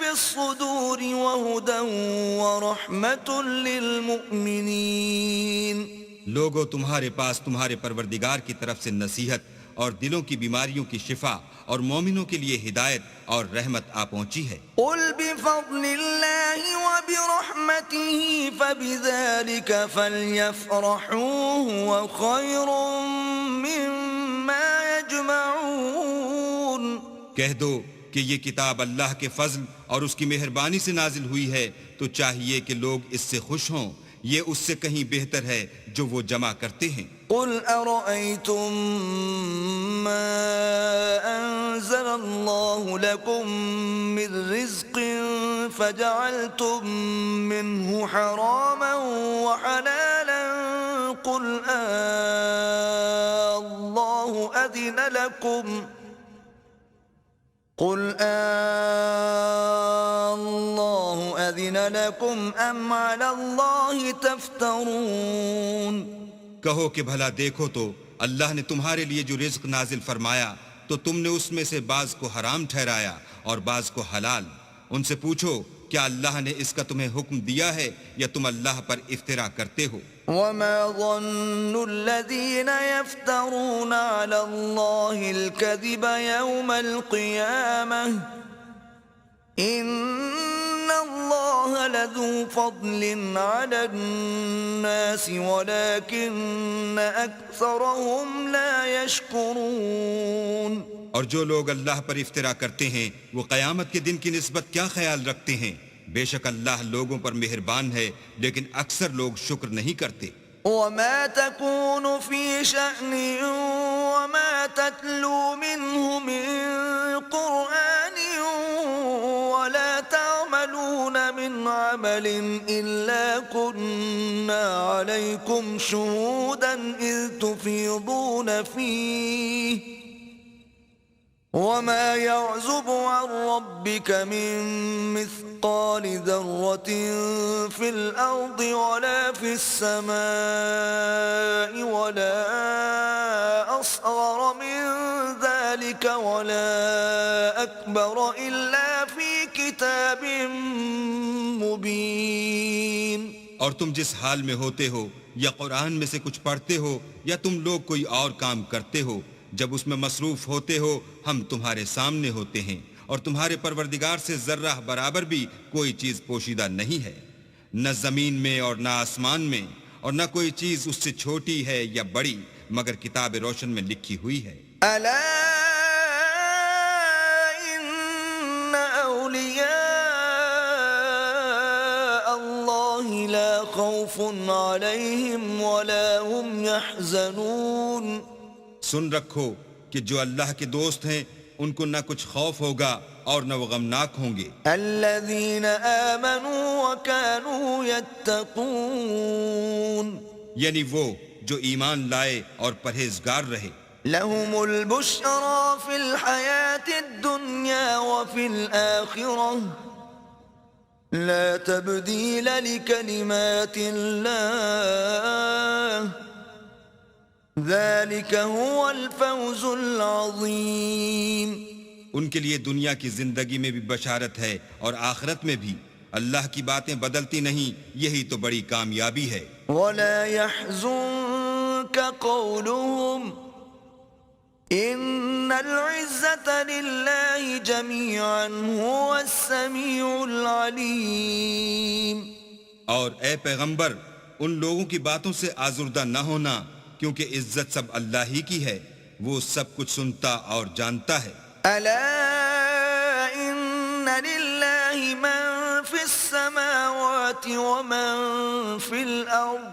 الصدور وهدى ورحمة للمؤمنين. لوگوں تمہارے پاس تمہارے پروردگار کی طرف سے نصیحت اور دلوں کی بیماریوں کی شفا اور مومنوں کے لیے ہدایت اور رحمت آ پہنچی ہے. قل بفضل الله وبرحمته فبذلك فليفرحوا هو خير مما يجمعون. کہہ دو کہ یہ کتاب اللہ کے فضل اور اس کی مہربانی سے نازل ہوئی ہے تو چاہیے کہ لوگ اس سے خوش ہوں، یہ اس سے کہیں بہتر ہے جو وہ جمع کرتے ہیں. قل أرأيتم ما أنزل الله لكم من رزق فجعلتم منه حراما وحلالا قل الله أذن لكم أم على الله تفترون. کہو کہ بھلا دیکھو تو اللہ نے تمہارے لیے جو رزق نازل فرمایا تو تم نے اس میں سے بعض کو حرام ٹھہرایا اور بعض کو حلال. ان سے پوچھو کیا اللہ نے اس کا تمہیں حکم دیا ہے یا تم اللہ پر افترا کرتے ہو. وما ظن الذين يفترون على الله الكذب يوم القيامة إن الله لذو فضل على الناس ولكن أكثرهم لا يشكرون. اور جو لوگ اللہ پر افترا کرتے ہیں وہ قیامت کے دن کی نسبت کیا خیال رکھتے ہیں؟ بے شک اللہ لوگوں پر مہربان ہے لیکن اکثر لوگ شکر نہیں کرتے. وما تكون في شأن وما تتلو منه من قرآن ولا تعملون من عمل إلا كنا عليكم شهودا إذ تفيضون فيه وما يعزب عن ربك من مثقال ذرة في الأرض ولا في السماء ولا أصغر من ذلك ولا أكبر إلا في كتاب مبين. اور تم جس حال میں ہوتے ہو یا قرآن میں سے کچھ پڑھتے ہو یا تم لوگ کوئی اور کام کرتے ہو، جب اس میں مصروف ہوتے ہو ہم تمہارے سامنے ہوتے ہیں اور تمہارے پروردگار سے ذرہ برابر بھی کوئی چیز پوشیدہ نہیں ہے، نہ زمین میں اور نہ آسمان میں، اور نہ کوئی چیز اس سے چھوٹی ہے یا بڑی مگر کتاب روشن میں لکھی ہوئی ہے. ألا إن أولياء الله لا خوف عليهم ولا هم يحزنون. سن رکھو کہ جو اللہ کے دوست ہیں ان کو نہ کچھ خوف ہوگا اور نہ وہ غمناک ہوں گے. الذين آمنوا وكانوا يتقون. یعنی وہ جو ایمان لائے اور پرہیزگار رہے. لهم البشرى في الحياة الدنيا وفي الآخرة لا تبديل لكلمات الله ذلك هو الفوز العظيم. ان کے لیے دنیا کی زندگی میں بھی بشارت ہے اور آخرت میں بھی. اللہ کی باتیں بدلتی نہیں، یہی تو بڑی کامیابی ہے. ولا يحزنك قولهم إن العزة لله جميعا هو السميع العليم. اور اے پیغمبر ان لوگوں کی باتوں سے آزردہ نہ ہونا، کیونکہ عزت سب اللہ ہی کی ہے، وہ سب کچھ سنتا اور جانتا ہے۔ ألا إن لله من في السماوات ومن في الأرض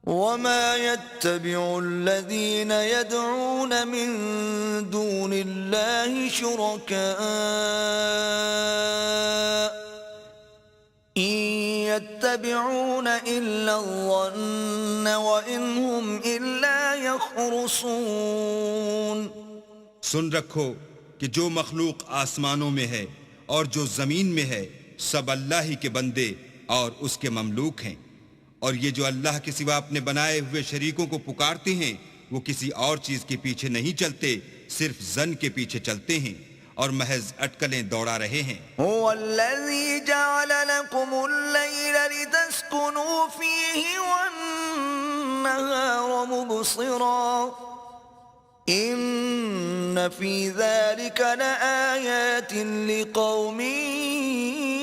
وما يتبع الذين يدعون من دون الله شركاء إن يتبعون إلا الظن وإن هم إلا يخرصون۔ سن رکھو کہ جو مخلوق آسمانوں میں ہے اور جو زمین میں ہے سب اللہ ہی کے بندے اور اس کے مملوک ہیں، اور یہ جو اللہ کے سوا اپنے بنائے ہوئے شریکوں کو پکارتے ہیں وہ کسی اور چیز کے پیچھے نہیں چلتے، صرف ظن کے پیچھے چلتے ہیں اور محض اٹکلیں دوڑا رہے ہیں۔ هو الذي جعل لكم الليل لتسكنوا فيه والنهار مبصرا إن في ذلك لآيات لقوم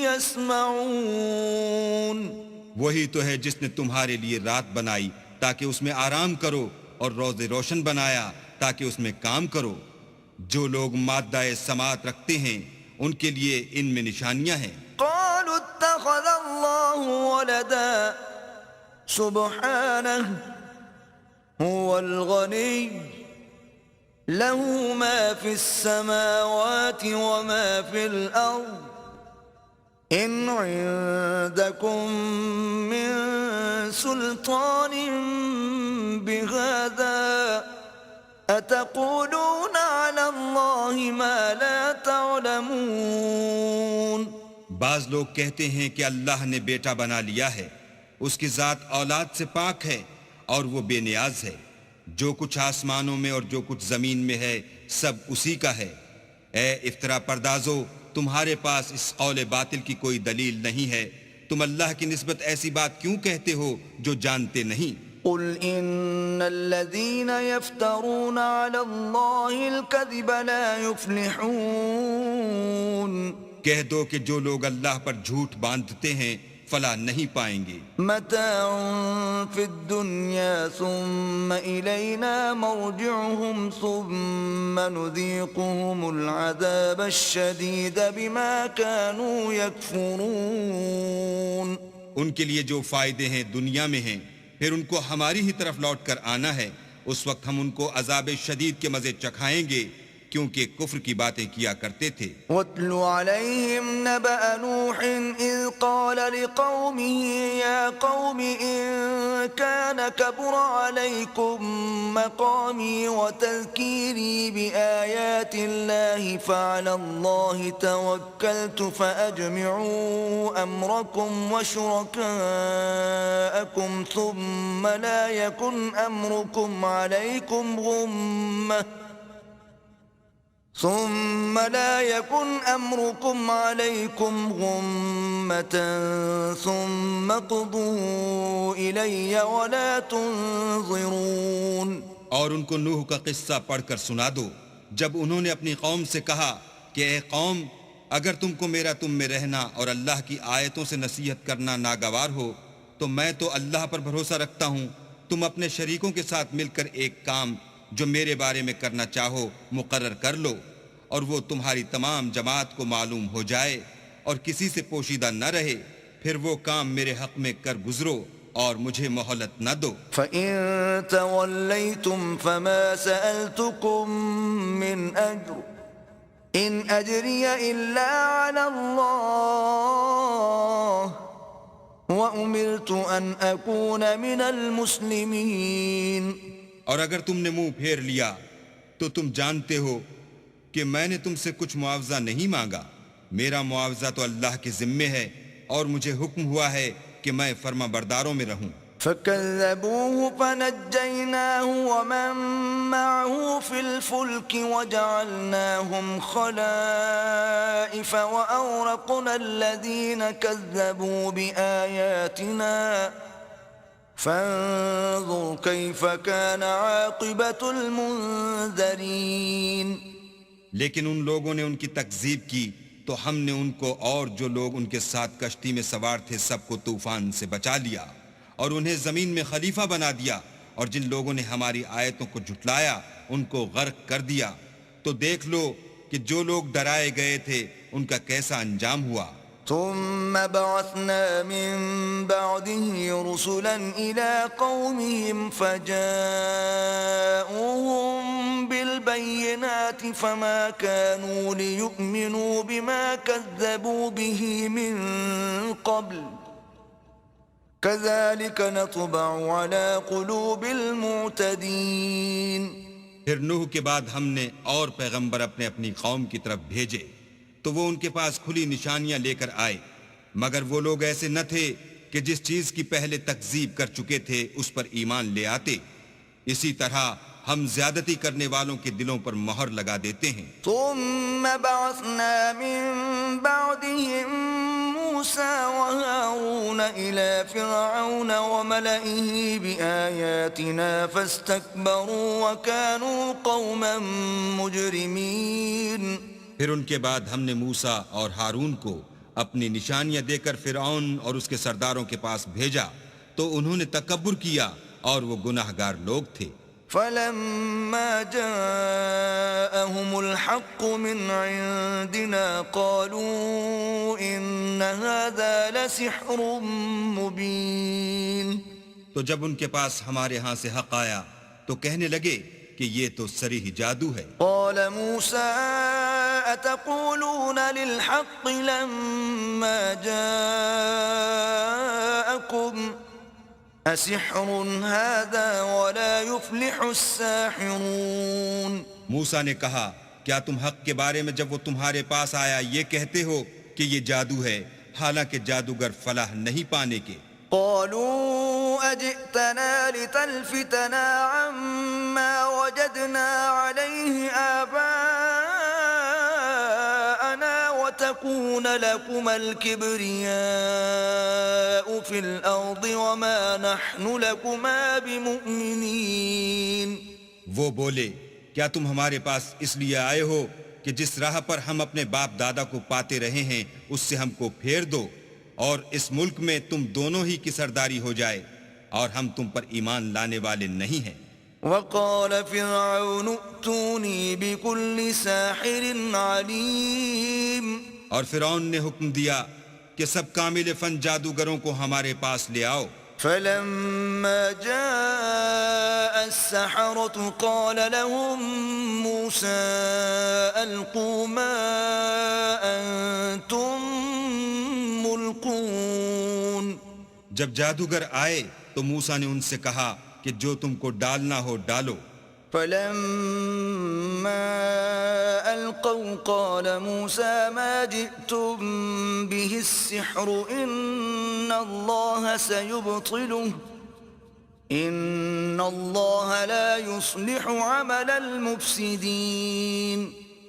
يسمعون۔ وہی تو ہے جس نے تمہارے لیے رات بنائی تاکہ اس میں آرام کرو اور روز روشن بنایا تاکہ اس میں کام کرو۔ جو لوگ مادہ سماعت رکھتے ہیں ان کے لیے ان میں نشانیاں ہیں۔ قالوا اتخذ الله ولدا سبحانه هو الغني له ما في السماوات وما في الأرض إن عندكم من سلطان بهذا أتقولون على الله ما لا تعلمون۔ بعض لوگ کہتے ہیں کہ اللہ نے بیٹا بنا لیا ہے، اس کی ذات اولاد سے پاک ہے اور وہ بے نیاز ہے، جو کچھ آسمانوں میں اور جو کچھ زمین میں ہے سب اسی کا ہے۔ اے افطرا پردازو، تمہارے پاس اس قول باطل کی کوئی دلیل نہیں ہے، تم اللہ کی نسبت ایسی بات کیوں کہتے ہو جو جانتے نہیں؟ قل إن الذين يفترون على الله الكذب لا يفلحون۔ کہہ دو کہ جو لوگ اللہ پر جھوٹ باندھتے ہیں فلاح نہیں پائیں گے۔ متاع في الدنيا ثم إلينا مرجعهم ثم نذيقهم العذاب الشديد بما كانوا يكفرون۔ ان کے لیے جو فائدے ہیں دنیا میں ہیں، پھر ان کو ہماری ہی طرف لوٹ کر آنا ہے، اس وقت ہم ان کو عذاب شدید کے مزے چکھائیں گے کیونکہ کفر کی باتیں کیا کرتے تھے۔ وَاتْلُ عَلَيْهِمْ نَبَأَ نُوحٍ إِذْ قَالَ لِقَوْمِهِ يَا قَوْمِ إِن كَانَ كَبُرَ عَلَيْكُمْ مَقَامِي وَتَذْكِيرِي بِآيَاتِ اللَّهِ فَعَلَى اللَّهِ تَوَكَّلْتُ فَأَجْمِعُوا أَمْرَكُمْ وَشُرَكَاءَكُمْ ثُمَّ لَا يَكُنْ أَمْرُكُمْ عَلَيْكُمْ غُمَّةً ثُمَّ اقْضُوا إِلَيَّ وَلَا تُنظِرُونَ۔ اور ان کو نوح کا قصہ پڑھ کر سنا دو جب انہوں نے اپنی قوم سے کہا کہ اے قوم، اگر تم کو میرا تم میں رہنا اور اللہ کی آیتوں سے نصیحت کرنا ناگوار ہو تو میں تو اللہ پر بھروسہ رکھتا ہوں، تم اپنے شریکوں کے ساتھ مل کر ایک کام جو میرے بارے میں کرنا چاہو مقرر کر لو، اور وہ تمہاری تمام جماعت کو معلوم ہو جائے اور کسی سے پوشیدہ نہ رہے، پھر وہ کام میرے حق میں کر گزرو اور مجھے مہلت نہ دو۔ فَإِن تَوَلَّيْتُمْ فَمَا سَأَلْتُكُم مِّنْ أَجْرٍ إِنْ أَجْرِيَ إِلَّا عَلَى اللَّهِ وَأُمِرْتُ أَنْ أَكُونَ مِنَ الْمُسْلِمِينَ۔ اور اگر تم نے منہ پھیر لیا تو تم جانتے ہو کہ میں نے تم سے کچھ معاوضہ نہیں مانگا، میرا معاوضہ تو اللہ کے ذمے ہے اور مجھے حکم ہوا ہے کہ میں فرما برداروں میں رہوں۔ فَكَذَّبُوهُ فَنَجَّيْنَاهُ وَمَن مَّعَهُ فِي الْفُلْكِ وَجَعَلْنَاهُمْ خَلَائِفَ وَأَغْرَقْنَا الَّذِينَ كَذَّبُوا بِآيَاتِنَا فَانظُرْ كَيْفَ كَانَ عَاقِبَةُ الْمُنذَرِينَ۔ لیکن ان لوگوں نے ان کی تکذیب کی تو ہم نے ان کو اور جو لوگ ان کے ساتھ کشتی میں سوار تھے سب کو طوفان سے بچا لیا اور انہیں زمین میں خلیفہ بنا دیا، اور جن لوگوں نے ہماری آیتوں کو جھٹلایا ان کو غرق کر دیا۔ تو دیکھ لو کہ جو لوگ ڈرائے گئے تھے ان کا کیسا انجام ہوا۔ ثم بعثنا من بعده رسلا إلى قومهم فجاءوهم بالبينات فما كانوا ليؤمنوا بما كذبوا به من قبل كذلك نطبع على قلوب المعتدين۔ پھر نوح کے بعد ہم نے اور پیغمبر اپنے اپنی قوم کی طرف بھیجے تو وہ ان کے پاس کھلی نشانیاں لے کر آئے، مگر وہ لوگ ایسے نہ تھے کہ جس چیز کی پہلے تکذیب کر چکے تھے اس پر ایمان لے آتے۔ اسی طرح ہم زیادتی کرنے والوں کے دلوں پر مہر لگا دیتے ہیں۔ ثم بعثنا من بعدهم موسى وهارون إلى فرعون وملئه بآياتنا فاستكبروا وكانوا قوما مجرمين۔ پھر ان کے بعد ہم نے موسیٰ اور ہارون کو اپنی نشانیاں دے کر فرعون اور اس کے سرداروں کے پاس بھیجا تو انہوں نے تکبر کیا اور وہ گناہگار لوگ تھے۔ فلما جاءهم الحق من عندنا قالوا إن هذا لسحر مبين۔ تو جب ان کے پاس ہمارے ہاں سے حق آیا تو کہنے لگے کہ یہ تو صریح جادو ہے۔ قال موسى أتقولون للحق لما جاءكم أسحر هذا ولا يفلح الساحرون۔ موسیٰ نے کہا کیا تم حق کے بارے میں جب وہ تمہارے پاس آیا یہ کہتے ہو کہ یہ جادو ہے، حالانکہ جادوگر فلاح نہیں پانے کے۔ قالوا أجئتنا لتلفتنا عما وجدنا عليه آباءنا وتكون لكم الكبرياء في الأرض وما نحن لكما بمؤمنين۔ وہ بولے کیا تم ہمارے پاس اس لیے آئے ہو کہ جس راہ پر ہم اپنے باپ دادا کو پاتے رہے ہیں اس سے ہم کو پھیر دو اور اس ملک میں تم دونوں ہی کی سرداری ہو جائے، اور ہم تم پر ایمان لانے والے نہیں ہیں۔ وقال فرعون ائتوني بكل ساحر عليم۔ اور فرعون نے حکم دیا کہ سب کامل فن جادوگروں کو ہمارے پاس لے آؤ۔ فلما جاء السحرة قال لهم موسى ألقوا ما أنتم ملقون۔ جب جادوگر آئے تو موسیٰ نے ان سے کہا کہ جو تم کو ڈالنا ہو ڈالو۔ فلما ألقوا قال موسى ما جئتم به السحر إن الله سيبطله إن الله لا يصلح عمل المفسدين۔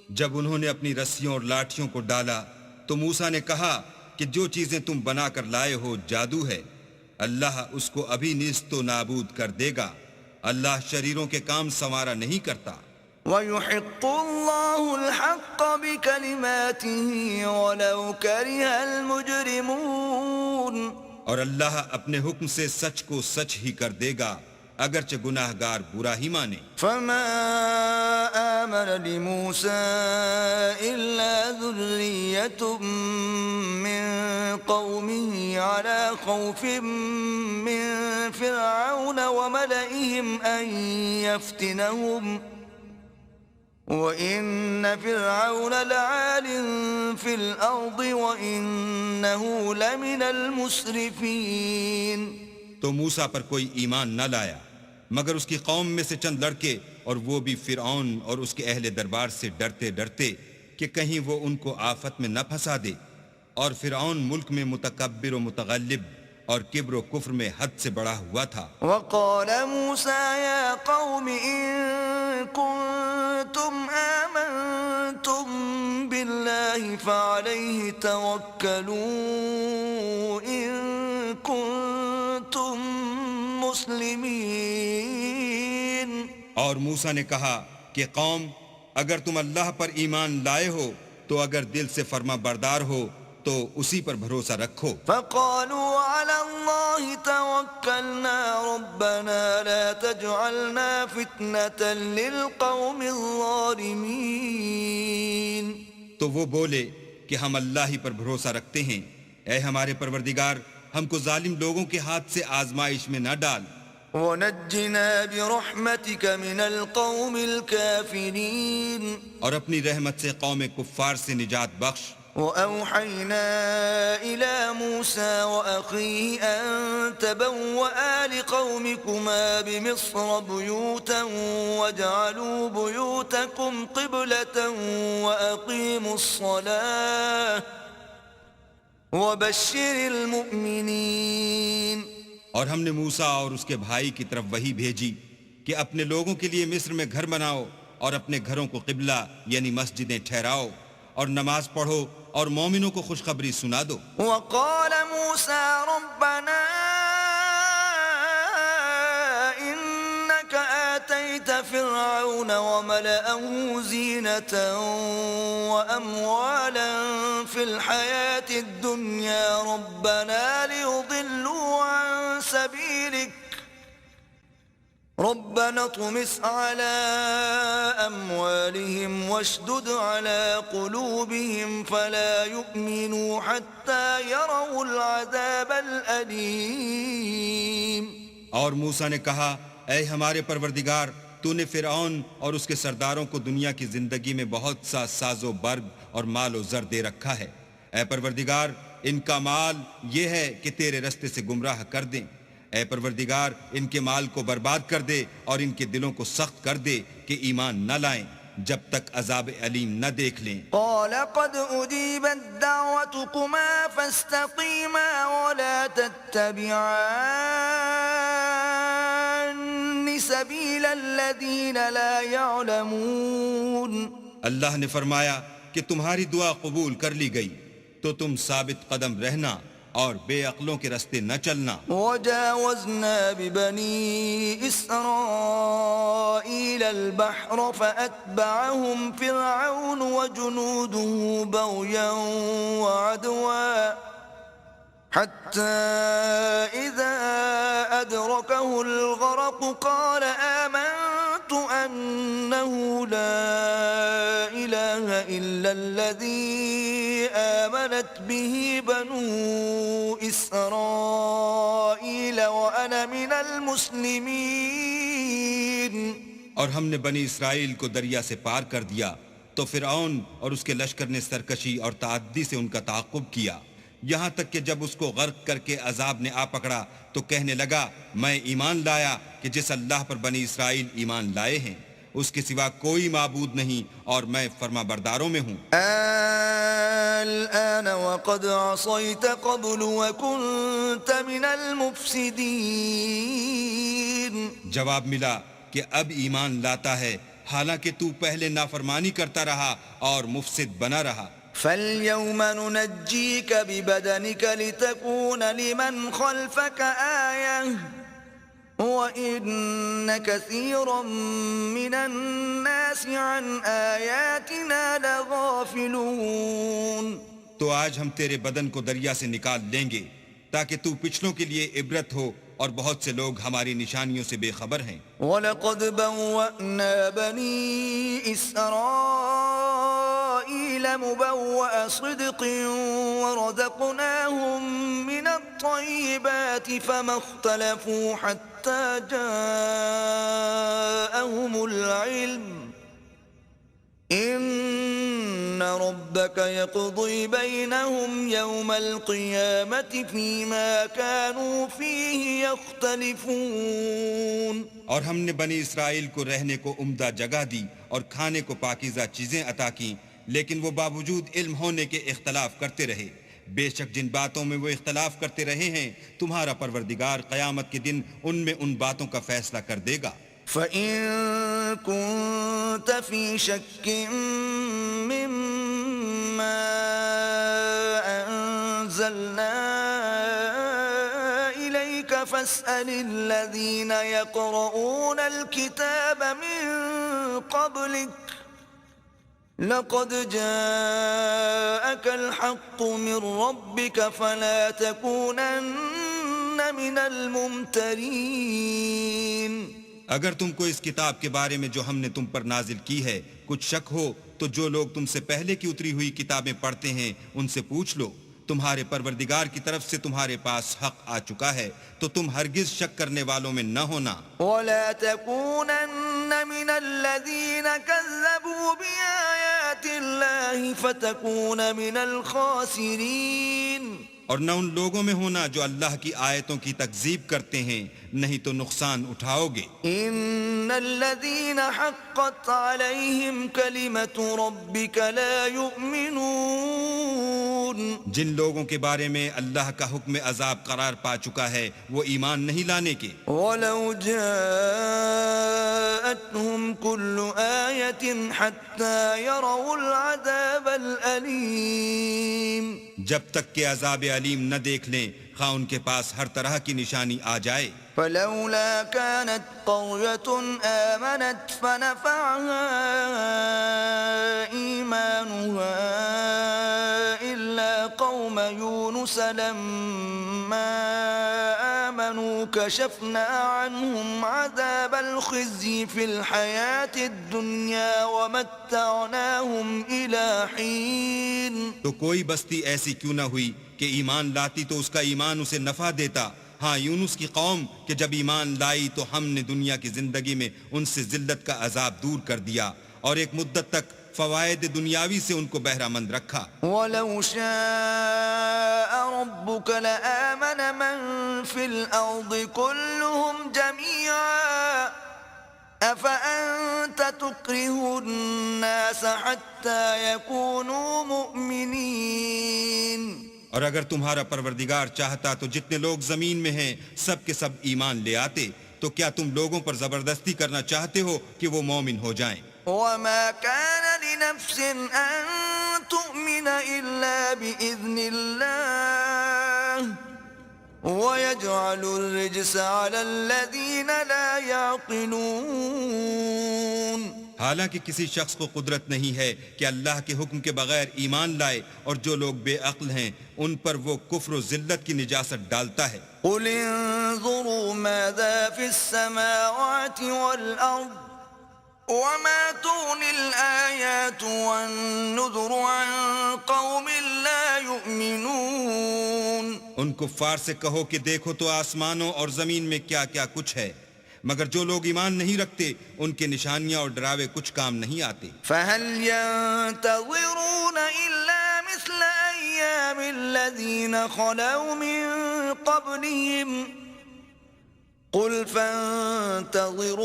جب انہوں نے اپنی رسیوں اور لاٹھیوں کو ڈالا تو موسیٰ نے کہا کہ جو چیزیں تم بنا کر لائے ہو جادو ہے، اللہ اس کو ابھی نیست و نابود کر دے گا، اللہ شریروں کے کام سنوارا نہیں کرتا۔ وَيُحِقُّ اللَّهُ الْحَقَّ بِكَلِمَاتِهِ وَلَوْ كَرِهَ الْمُجْرِمُونَ۔ اور اللہ اپنے حکم سے سچ کو سچ ہی کر دے گا اگرچہ گناہ گار برا ہی مانے۔ فما آمن لموسى إلا ذرية من قومه على خوف من فرعون وملئهم أن يفتنهم وَإِنَّ فِرْعَوْنَ لَعَالٍ فِي الْأَرْضِ وَإِنَّهُ لَمِنَ الْمُسْرِفِينَ۔ تو موسیٰ پر کوئی ایمان نہ لایا مگر اس کی قوم میں سے چند لڑکے، اور وہ بھی فرعون اور اس کے اہل دربار سے ڈرتے ڈرتے کہ کہیں وہ ان کو آفت میں نہ پھنسا دے، اور فرعون ملک میں متکبر و متغلب اور کبر و کفر میں حد سے بڑا ہوا تھا۔ وقال موسى يا قوم إن كنتم آمنتم بالله فعليه توكلوا إن كنتم مسلمين۔ اور موسیٰ نے کہا کہ قوم اگر تم اللہ پر ایمان لائے ہو تو تو اگر دل سے فرما بردار ہو تو اسی پر بھروسہ رکھو۔ فقالوا على الله توكلنا ربنا لا تجعلنا فتنة للقوم الظالمين۔ تو وہ بولے کہ ہم اللہ ہی پر بھروسہ رکھتے ہیں، اے ہمارے پروردگار ہم کو ظالم لوگوں کے ہاتھ سے آزمائش میں نہ ڈال۔ ونجنا برحمتك من القوم الكافرين۔ اور اپنی رحمت سے قوم کفار سے نجات بخش۔ وأوحينا إلى موسى وأخيه أن تبوأ لقومكما بمصر بيوتا واجعلوا بيوتكم قبلة وأقيموا الصلاة وبشر المؤمنين۔ اور ہم نے موسیٰ اور اس کے بھائی کی طرف وحی بھیجی کہ اپنے لوگوں کے لیے مصر میں گھر بناؤ اور اپنے گھروں کو قبلہ یعنی مسجدیں ٹھہراؤ اور نماز پڑھو اور مومنوں کو خوشخبری سنا دو۔ وقال موسى ربنا إنك آتيت فرعون وملأه زينة وأموالا في الحياة الدنيا ربنا ليضلوا عن سبيلك ربنا اطمس على أموالهم واشدد على قلوبهم فلا يؤمنوا حتى يروا العذاب الأليم۔ اور موسیٰ نے کہا اے ہمارے پروردگار تو نے فرعون اور اس کے سرداروں کو دنیا کی زندگی میں بہت سا ساز و برگ اور مال و زر دے رکھا ہے، اے پروردگار ان کا مال یہ ہے کہ تیرے رستے سے گمراہ کر دیں، اے پروردگار ان کے مال کو برباد کر دے اور ان کے دلوں کو سخت کر دے کہ ایمان نہ لائیں جب تک عذاب علیم نہ دیکھ لیں۔ قال قد أجيبت دعوتكما فاستقيما ولا تتبعان سبيل الذين لا يعلمون۔ اللہ نے فرمایا کہ تمہاری دعا قبول کر لی گئی تو تم ثابت قدم رہنا اور بے عقلوں کے رستے نہ چلنا۔ وجاوزنا ببني إسرائيل البحر فأتبعهم فرعون وجنوده بغيا وعدوا حتى إذا أدركه الغرق قال آمنت أنه لا إله إلا الذي آمنت به بنو إسرائيل وأنا من المسلمين۔ اور ہم نے بنی اسرائیل کو دریا سے پار کر دیا تو فرعون اور اس کے لشکر نے سرکشی اور تعدی سے ان کا تعاقب کیا، یہاں تک کہ جب اس کو غرق کر کے عذاب نے آ پکڑا تو کہنے لگا میں ایمان لایا کہ جس اللہ پر بنی اسرائیل ایمان لائے ہیں اس کے سوا کوئی معبود نہیں اور میں فرما برداروں میں ہوں۔ الآن وقد عصيت قبل وكنت من المفسدين۔ جواب ملا کہ اب ایمان لاتا ہے حالانکہ تو پہلے نافرمانی کرتا رہا اور مفسد بنا رہا۔ فاليوم ننجيك ببدنك لتكون لمن خلفك آية وإن كثيرا من الناس عن آياتنا لغافلون۔ تو آج ہم تیرے بدن کو دریا سے نکال لیں گے تاکہ تو پچھلوں کے لیے عبرت ہو اور بہت سے لوگ ہماری نشانیوں سے بے خبر ہیں۔ وَلَقَدْ بَوَّأْنَا بَنِي إِسْرَائِيلَ مُبَوَّأَ صِدْقٍ وَرَزَقْنَاهُم مِّنَ الطَّيِّبَاتِ فَمَا اخْتَلَفُوا حَتَّى جَاءَهُمُ الْعِلْمُ إِنَّ رَبَّكَ يَقْضِي بَيْنَهُمْ يَوْمَ الْقِيَامَةِ فِيمَا كَانُوا فِيهِ يَخْتَلِفُونَ۔ اور ہم نے بنی اسرائیل کو رہنے کو عمدہ جگہ دی اور کھانے کو پاکیزہ چیزیں عطا کیں، لیکن وہ باوجود علم ہونے کے اختلاف کرتے رہے۔ بے شک جن باتوں میں وہ اختلاف کرتے رہے ہیں تمہارا پروردگار قیامت کے دن ان میں ان باتوں کا فیصلہ کر دے گا۔ فَإِن كُنتَ فِي شَكٍّ مِّمَّا أَنزَلْنَا إِلَيْكَ فَاسْأَلِ الَّذِينَ يَقْرَؤُونَ الْكِتَابَ مِن قَبْلِكَ لقد جاءك الحق من ربك فلا تكونن من الممترين. اگر تم کو اس کتاب کے بارے میں جو ہم نے تم پر نازل کی ہے کچھ شک ہو تو جو لوگ تم سے پہلے کی اتری ہوئی کتابیں پڑھتے ہیں ان سے پوچھ لو. تمہارے پروردگار کی طرف سے تمہارے پاس حق آ چکا ہے تو تم ہرگز شک کرنے والوں میں نہ ہونا. ولا تكونن من الذين كذبوا بآيات الله فتكون من الخاسرين. اور نہ ان لوگوں میں ہونا جو اللہ کی آیتوں کی تکذیب کرتے ہیں نہیں تو نقصان اٹھاؤ گے. ان الذين حقت عليهم كلمة ربك لا يؤمنون. جن لوگوں کے بارے میں اللہ کا حکم عذاب قرار پا چکا ہے وہ ایمان نہیں لانے کے. ولو جاءتهم كل آية حتى يروا العذاب الأليم. جب تک کہ عذاب علیم نہ دیکھ لیں خواہ ان کے پاس ہر طرح کی نشانی آ جائے. فلولا كانت قرية آمنت فنفعها إيمانها إلا قوم يونس لما آمنوا كشفنا عنهم عذاب الخزي في الحياة الدنيا ومتعناهم إلى حين. تو کوئی بستی ایسی کیوں نہ ہوئی کہ ایمان لاتی تو اس کا ایمان اسے نفع دیتا. ہاں یونس کی قوم کہ جب ایمان لائی تو ہم نے دنیا کی زندگی میں ان سے ذلت کا عذاب دور کر دیا اور ایک مدت تک فوائد دنیاوی سے ان کو بہرہ مند رکھا. وَلَوْ شَاءَ رَبُّكَ لَآمَنَ مَن فِي الْأَرْضِ كُلُّهُمْ جَمِيعًا أَفَأَنْتَ تُكْرِهُ النَّاسَ حَتَّى يَكُونُوا مُؤْمِنِينَ. اور اگر تمہارا پروردگار چاہتا تو جتنے لوگ زمین میں ہیں سب کے سب ایمان لے آتے. تو کیا تم لوگوں پر زبردستی کرنا چاہتے ہو کہ وہ مومن ہو جائیں؟ وَمَا كَانَ لِنَفْسٍ أَن تُؤْمِنَ إِلَّا بِإِذْنِ اللَّهِ وَيَجْعَلُ الرِّجْسَ عَلَى الَّذِينَ لَا يَعْقِلُونَ. حالانکہ کسی شخص کو قدرت نہیں ہے کہ اللہ کے حکم کے بغیر ایمان لائے اور جو لوگ بے عقل ہیں ان پر وہ کفر و ذلت کی نجاست ڈالتا ہے. قُلِ انظُرُوا مَاذَا فِي السَّمَاوَاتِ وَالْأَرْضِ وَمَا تُغْنِي الْآيَاتُ وَالنُّذُرُ عَن قَوْمٍ لَا يُؤْمِنُونَ. ان کفار سے کہو کہ دیکھو تو آسمانوں اور زمین میں کیا کیا کچھ ہے مگر جو لوگ ایمان نہیں رکھتے ان کے نشانیاں اور ڈراوے کچھ کام نہیں آتے. فَهَلْ يَنتَظِرُونَ إِلَّا مِثْلَ أَيَّامِ الَّذِينَ خَلَوْا مِن قَبْلِهِمْ قُلْ فَانتَظِرُوا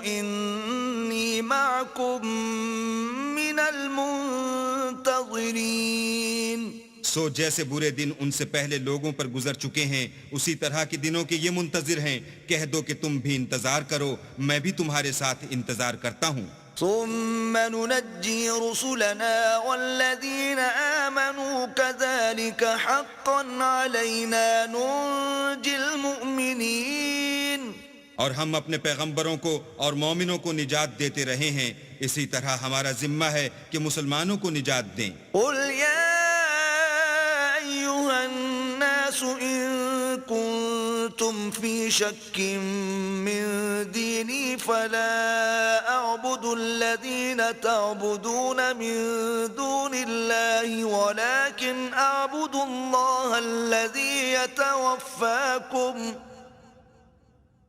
إِنِّي مَعَكُمْ مِنَ الْمُنتَظِرِينَ. سو جیسے برے دن ان سے پہلے لوگوں پر گزر چکے ہیں اسی طرح کے دنوں کے یہ منتظر ہیں. کہہ دو کہ تم بھی انتظار کرو میں بھی تمہارے ساتھ انتظار کرتا ہوں. ثم ننجي رسلنا والذين آمنوا كذلك حقا علينا ننجي المؤمنين. اور ہم اپنے پیغمبروں کو اور مومنوں کو نجات دیتے رہے ہیں اسی طرح ہمارا ذمہ ہے کہ مسلمانوں کو نجات دیں. قل يا أيها الناس إن كنتم في شك من ديني فلا أعبد الذين تعبدون من دون الله ولكن أعبد الله الذي يتوفاكم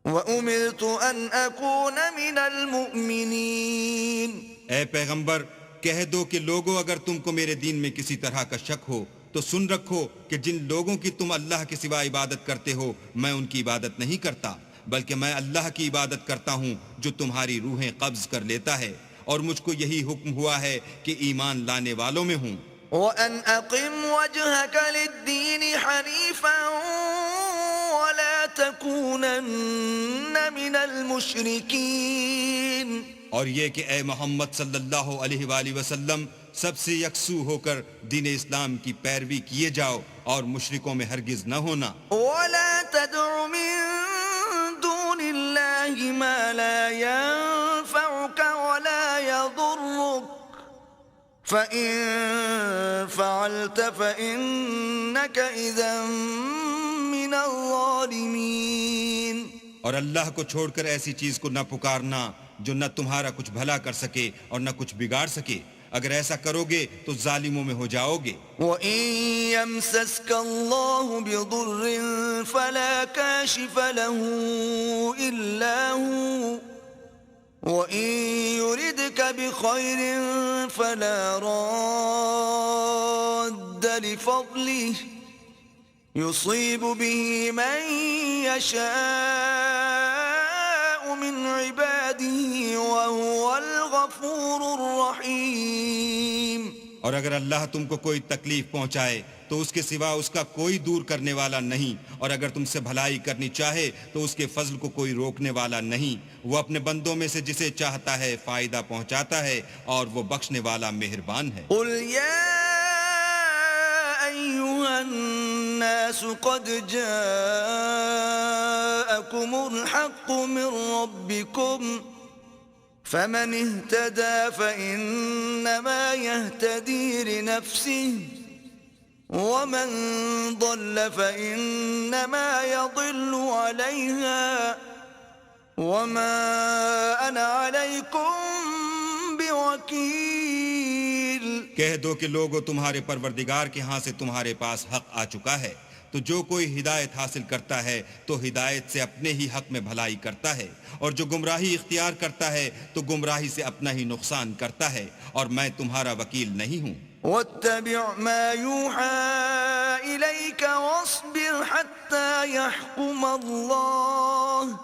وأمرت أن أكون من المؤمنين. اے پیغمبر کہہ دو کہ لوگو اگر تم کو میرے دین میں کسی طرح کا شک ہو تو سن رکھو کہ جن لوگوں کی تم اللہ کے سوا عبادت کرتے ہو میں ان کی عبادت نہیں کرتا بلکہ میں اللہ کی عبادت کرتا ہوں جو تمہاری روحیں قبض کر لیتا ہے اور مجھ کو یہی حکم ہوا ہے کہ ایمان لانے والوں میں ہوں. وَأَنْ أَقِمْ وَجْهَكَ لِلدِّينِ حَنِيفًا وَلَا تَكُونَنَّ مِنَ الْمُشْرِكِينَ. اور یہ کہ اے محمد صلی اللہ علیہ وآلہ وسلم سب سے یکسو ہو کر دین اسلام کی پیروی کیے جاؤ اور مشرکوں میں ہرگز نہ ہونا. وَلَا تَدْعُ مِن دُونِ اللَّهِ مَا لَا يَنفَعُكَ وَلَا يَضُرُّكَ فإن فعلت فإنك إذا من الظالمين. اور اللہ کو چھوڑ کر ایسی چیز کو نہ پکارنا جو نہ تمہارا کچھ بھلا کر سکے اور نہ کچھ بگاڑ سکے. اگر ایسا کرو گے تو ظالموں میں ہو جاؤ گے. وَإِن يَمْسَسْكَ اللَّهُ بِضُرٍّ فَلَا كَاشِفَ لَهُ إِلَّا هُوَ وَإِن يُرِدْكَ بِخَيْرٍ فَلَا رَادَّ لِفَضْلِهِ يُصِيبُ بِهِ مَن يَشَاءُ مِنْ عِبَادِهِ وَهُوَ الْغَفُورُ الرَّحِيمُ. اور اگر اللہ تم کو کوئی تکلیف پہنچائے تو اس کے سوا اس کا کوئی دور کرنے والا نہیں، اور اگر تم سے بھلائی کرنی چاہے تو اس کے فضل کو کوئی روکنے والا نہیں. وہ اپنے بندوں میں سے جسے چاہتا ہے فائدہ پہنچاتا ہے اور وہ بخشنے والا مہربان ہے. قل يا أيها الناس قد جاءكم الحق من ربكم فمن اهتدى فإنما يهتدي لنفسه ومن ضل فإنما يضل عليها وما أنا عليكم بوكيل. کہہ دو کہ لوگو تمہارے پروردگار کے ہاں سے تمہارے پاس حق آ چکا ہے، تو جو کوئی ہدایت حاصل کرتا ہے تو ہدایت سے اپنے ہی حق میں بھلائی کرتا ہے، اور جو گمراہی اختیار کرتا ہے تو گمراہی سے اپنا ہی نقصان کرتا ہے، اور میں تمہارا وکیل نہیں ہوں. واتبع ما يوحى إليك واصبر حتى يحكم الله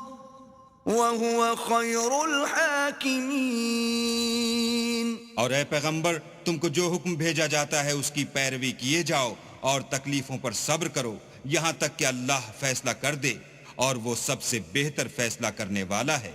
وهو خير الحاكمين. اور اے پیغمبر، تم کو جو حکم بھیجا جاتا ہے اس کی پیروی کیے جاؤ اور تکلیفوں پر صبر کرو یہاں تک کہ اللہ فیصلہ کر دے، اور وہ سب سے بہتر فیصلہ کرنے والا ہے.